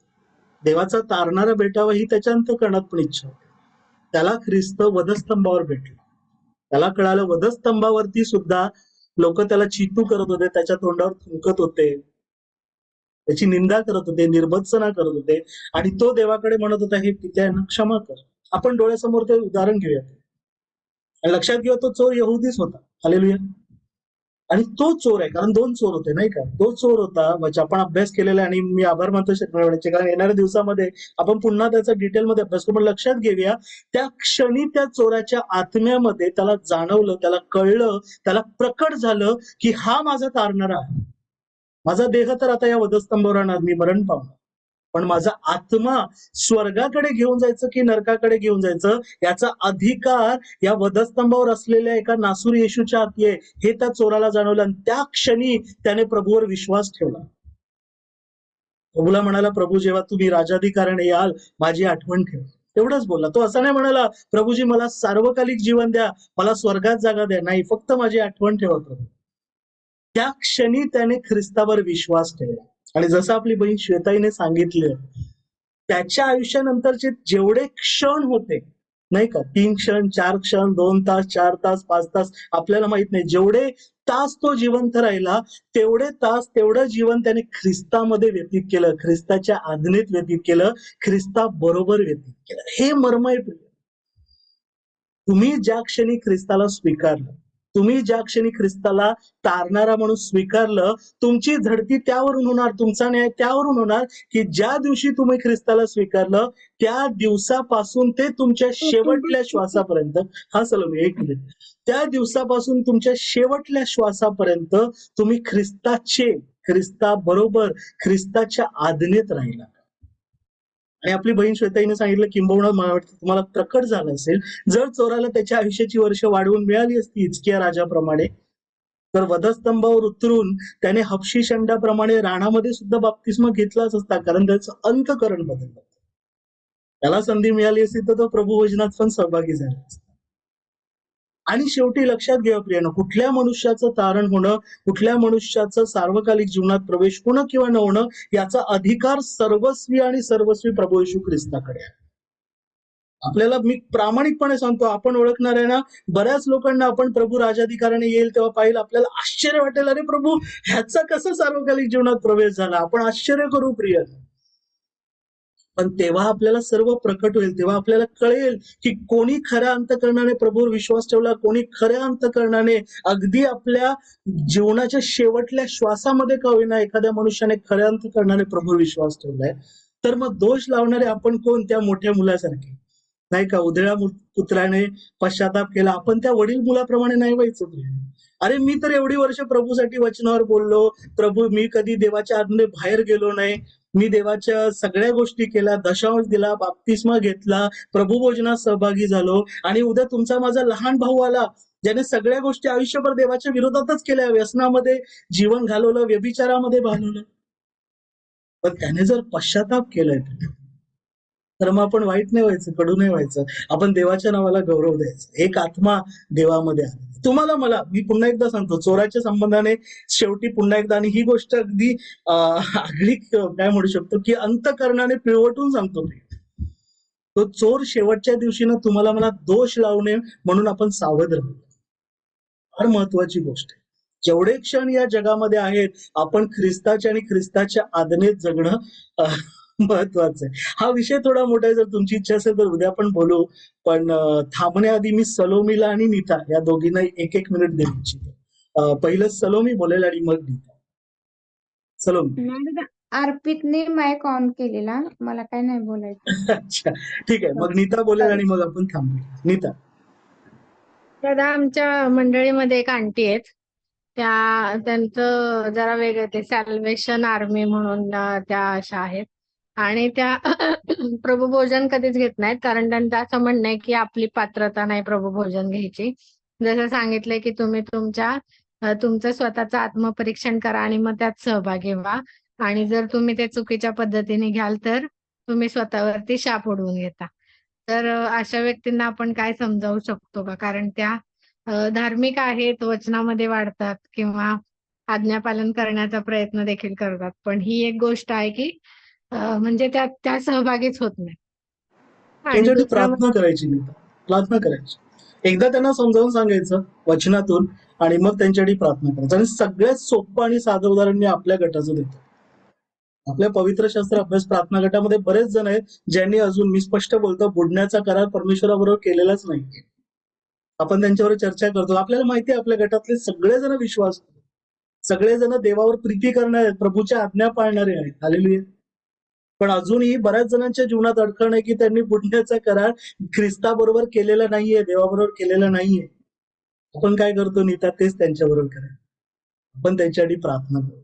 देवाचा तारणारा भेटावा ही त्याच्या अंतःकरणात पण इच्छा होती. त्याला ख्रिस्त वधस्तंभावर भेटला. त्याला कळालं वधस्तंभावरती सुद्धा लोक त्याला चितू करत होते, त्याच्या तोंडावर थुंकत होते, त्याची निंदा करत होते, निर्भत्सना करत होते आणि तो देवाकडे म्हणत होता, हे पित्यांना क्षमा कर. आपण डोळ्यासमोर ते उदाहरण घेऊया आणि लक्षात घेऊया तो चोर यहुदीच होता. हालेलुया. आणि तो चोर आहे, कारण दोन चोर होते नाही का. तो चोर होता म्हणजे आपण अभ्यास केलेला आणि मी आभार मानतो शेतकऱ्याचे, कारण येणाऱ्या दिवसामध्ये आपण पुन्हा त्याचा डिटेलमध्ये अभ्यास करू. पण लक्षात घेऊया त्या क्षणी त्या चोराच्या आत्म्यामध्ये त्याला जाणवलं, त्याला कळलं, त्याला प्रकट झालं की हा माझा तारणारा आहे. माझा देह तर आता या वधस्तंभावर राहणार, मी मरण पावणार, पण माझा आत्मा स्वर्गाकडे घेऊन जायचं की नरकाकडे घेऊन जायचं याचा अधिकार या वधस्तंभावर असलेल्या एका नासूर येशूच्या हाती आहे, हे त्या चोराला जाणवलं. आणि त्या क्षणी त्याने प्रभूवर विश्वास ठेवला. प्रभूला म्हणाला, प्रभू जेव्हा तुम्ही राजाधिकाराने याल माझी आठवण ठेव. एवढंच बोलला तो. असं नाही म्हणाला प्रभूजी मला सार्वकालिक जीवन द्या, मला स्वर्गात जागा द्या. नाही, फक्त माझी आठवण ठेवा प्रभू. त्या क्षणी त्याने ख्रिस्तावर विश्वास ठेवला. आणि जसं आपली बहीण श्वेताईने सांगितलं, त्याच्या आयुष्यानंतरचे जेवढे क्षण होते नाही का, 3 क्षण, 4 क्षण, 2 तास, 4 तास, 5 तास, आपल्याला माहित नाही, जेवढे तास तो जिवंत राहिला तेवढे तास, तेवढं जीवन त्याने ख्रिस्तामध्ये व्यतीत केलं, ख्रिस्ताच्या आज्ञेत व्यतीत केलं, ख्रिस्ताबरोबर व्यतीत केलं. हे मर्म आहे. तुम्ही ज्या क्षणी ख्रिस्ताला स्वीकारलं, तुम्ही ज्या क्षणी ख्रिस्ताला तारणारा म्हणून स्वीकारलं, तुमची झडती त्यावरून होणार, तुमचा न्याय त्यावरून होणार की ज्या दिवशी तुम्ही ख्रिस्ताला स्वीकारलं त्या दिवसापासून ते तुमच्या शेवटल्या श्वासापर्यंत, हा सलोमी एक मिनिट, त्या दिवसापासून तुमच्या शेवटल्या श्वासापर्यंत तुम्ही ख्रिस्ताबरोबर ख्रिस्ताच्या आज्ञेत राहिला. आणि आपली बहीण श्वेताईने सांगितलं, किंबहुना मला वाटतं तुम्हाला प्रकट झालं असेल, जर चोराला त्याच्या आयुष्याची वर्ष वाढवून मिळाली असती हिजकिया राजाप्रमाणे, तर वधस्तंभावर उतरून त्याने हबशी शंडाप्रमाणे राणामध्ये सुद्धा बाप्तिस्मा घेतलाच असता, कारण त्याचं अंतःकरण बदललं. त्याला संधी मिळाली असती तर तो प्रभू वचनात पण सहभागी झाला असता. आणि शेवटी लक्षात घ्या प्रियानो, कुठल्या मनुष्याचं तारण होणं, कुठल्या मनुष्याचं सार्वकालिक जीवनात प्रवेश होणं किंवा न होणं याचा अधिकार सर्वस्वी आणि सर्वस्वी प्रभू येशू ख्रिस्ताकडे आहे. आपल्याला मी प्रामाणिकपणे सांगतो, आपण ओळखणार आहे ना, बऱ्याच लोकांना आपण प्रभू राजाधिकाराने येईल तेव्हा पाहिलं, आपल्याला आश्चर्य वाटेल, अरे प्रभू ह्याचा कसं सार्वकालिक जीवनात प्रवेश झाला, आपण आश्चर्य करू प्रिय. पण तेव्हा आपल्याला सर्व प्रकट होईल, तेव्हा आपल्याला कळेल की कोणी खऱ्या अंतःकरणाने प्रभूवर विश्वास ठेवला, कोणी खऱ्या अंतःकरणाने अगदी आपल्या जीवनाच्या शेवटल्या श्वासामध्ये का होईना एखाद्या मनुष्याने खऱ्या अंतःकरणाने प्रभूवर विश्वास ठेवलाय. तर मग दोष लावणारे आपण कोण? त्या मोठ्या मुलासारखे नाही का, उधळ्या पुत्राने पश्चाताप केला, आपण त्या वडील मुलाप्रमाणे नाही व्हायचं. अरे मी तर एवढी वर्ष प्रभूसाठी वचनावर बोललो, प्रभू मी कधी देवाच्या आज्ञेने बाहेर गेलो नाही, मी देवाच्या सगळ्या गोष्टी केल्या, दशांश दिला, बाप्तिस्मा घेतला, प्रभू भोजनात सहभागी झालो, आणि उद्या तुमचा माझा लहान भाऊ आला ज्याने सगळ्या गोष्टी आयुष्यभर देवाच्या विरोधातच केल्या, व्यसनामध्ये जीवन घालवलं, व्यभिचारामध्ये घालवलं, पण त्याने जर पश्चाताप केलाय तर मग आपण वाईट नाही व्हायचं, कडू नाही व्हायचं, आपण देवाच्या नावाला गौरव द्यायचा. एक आत्मा देवामध्ये आहे. तुम्हाला मला, मी पुन्हा एकदा सांगतो, चोराच्या संबंधाने शेवटी पुन्हा एकदा, आणि ही गोष्ट अगदी आगळी काय म्हणू शकतो की अंतःकरणाने पिळवटून सांगतो, तो चोर शेवटच्या दिवशी ना तुम्हाला मला दोष लावू नये म्हणून आपण सावध राहू. फार महत्वाची गोष्ट आहे. जेवढे क्षण या जगामध्ये आहेत आपण ख्रिस्ताच्या आणि ख्रिस्ताच्या आज्ञेत जगणं महत्वाचं आहे. हा विषय थोडा मोठा आहे. जर तुमची इच्छा असेल तर उद्या पण बोलू. पण थांबण्याआधी मी सलोमीला आणि नीता या दोघींना 1-1 मिनिट देऊ इच्छितो. पहिलं सलोमी बोलेल आणि मग नीता. सलोमी. नाही, अर्पितने माईक ऑन केलेला, मला काय नाही बोलायचं. अच्छा, ठीक आहे. मग नीता बोलेल आणि मग आपण थांबूया. नीता. दादा, आमच्या मंडळीमध्ये एक आंटी आहेत. त्यांचं जरा वेगळं, ते सॅल्वेशन आर्मी म्हणून त्या अशा आहेत. आणि त्या प्रभुभोजन कधीच घेत नाहीत, कारण त्यांचं असं म्हणणं आहे की आपली पात्रता नाही प्रभुभोजन घ्यायची. जसं सांगितलंय की तुम्ही तुमचं स्वतःचं आत्मपरीक्षण करा आणि मग त्यात सहभागी व्हा. आणि जर तुम्ही ते चुकीच्या पद्धतीने घ्याल तर तुम्ही स्वतःवरती शाप उडवून घेता. तर अशा व्यक्तींना आपण काय समजावू शकतो का? कारण त्या धार्मिक आहेत, वचनामध्ये वाढतात किंवा आज्ञापालन करण्याचा प्रयत्न देखील करतात, पण ही एक गोष्ट आहे की म्हणजे त्या सहभागीच होत नाही. आणि त्यांच्यासाठी दुसरं प्रार्थना करायची नीता. प्रार्थना करायची. एकदा त्यांना समजावून सांगायचं वचनातून आणि मग त्यांच्यासाठी प्रार्थना करायचं. आणि सगळ्यात सोपं आणि साधं उदाहरण मी आपल्या गटाचं देतो. आपल्या पवित्र शास्त्र अभ्यास प्रार्थना गटामध्ये बरेच जण आहेत ज्यांनी अजून, मी स्पष्ट बोलतो, बुडण्याचा करार परमेश्वराबरोबर केलेलाच नाही. आपण त्यांच्यावर चर्चा करतो. आपल्याला माहिती आहे आपल्या गटातले सगळेजण विश्वास, सगळेजण देवावर प्रीती करणारे आहेत, प्रभूच्या आज्ञा पाळणारे आहेत. हालेलुया. पण अजूनही बऱ्याच जणांच्या जीवनात अडचण आहे की त्यांनी बुडण्याचा करार ख्रिस्ताबरोबर केलेला नाहीये, देवाबरोबर केलेला नाहीये. आपण काय करतो नीता? तेच त्यांच्याबरोबर करायचं. आपण त्यांच्यासाठी प्रार्थना करतो.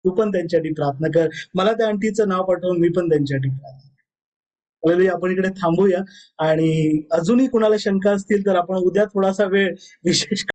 तू पण त्यांच्यासाठी प्रार्थना कर. मला त्या आंटीचं नाव पाठवून मी पण त्यांच्यासाठी प्रार्थना. आपण इकडे थांबूया. आणि अजूनही कुणाला शंका असतील तर आपण उद्या थोडासा वेळ विशेष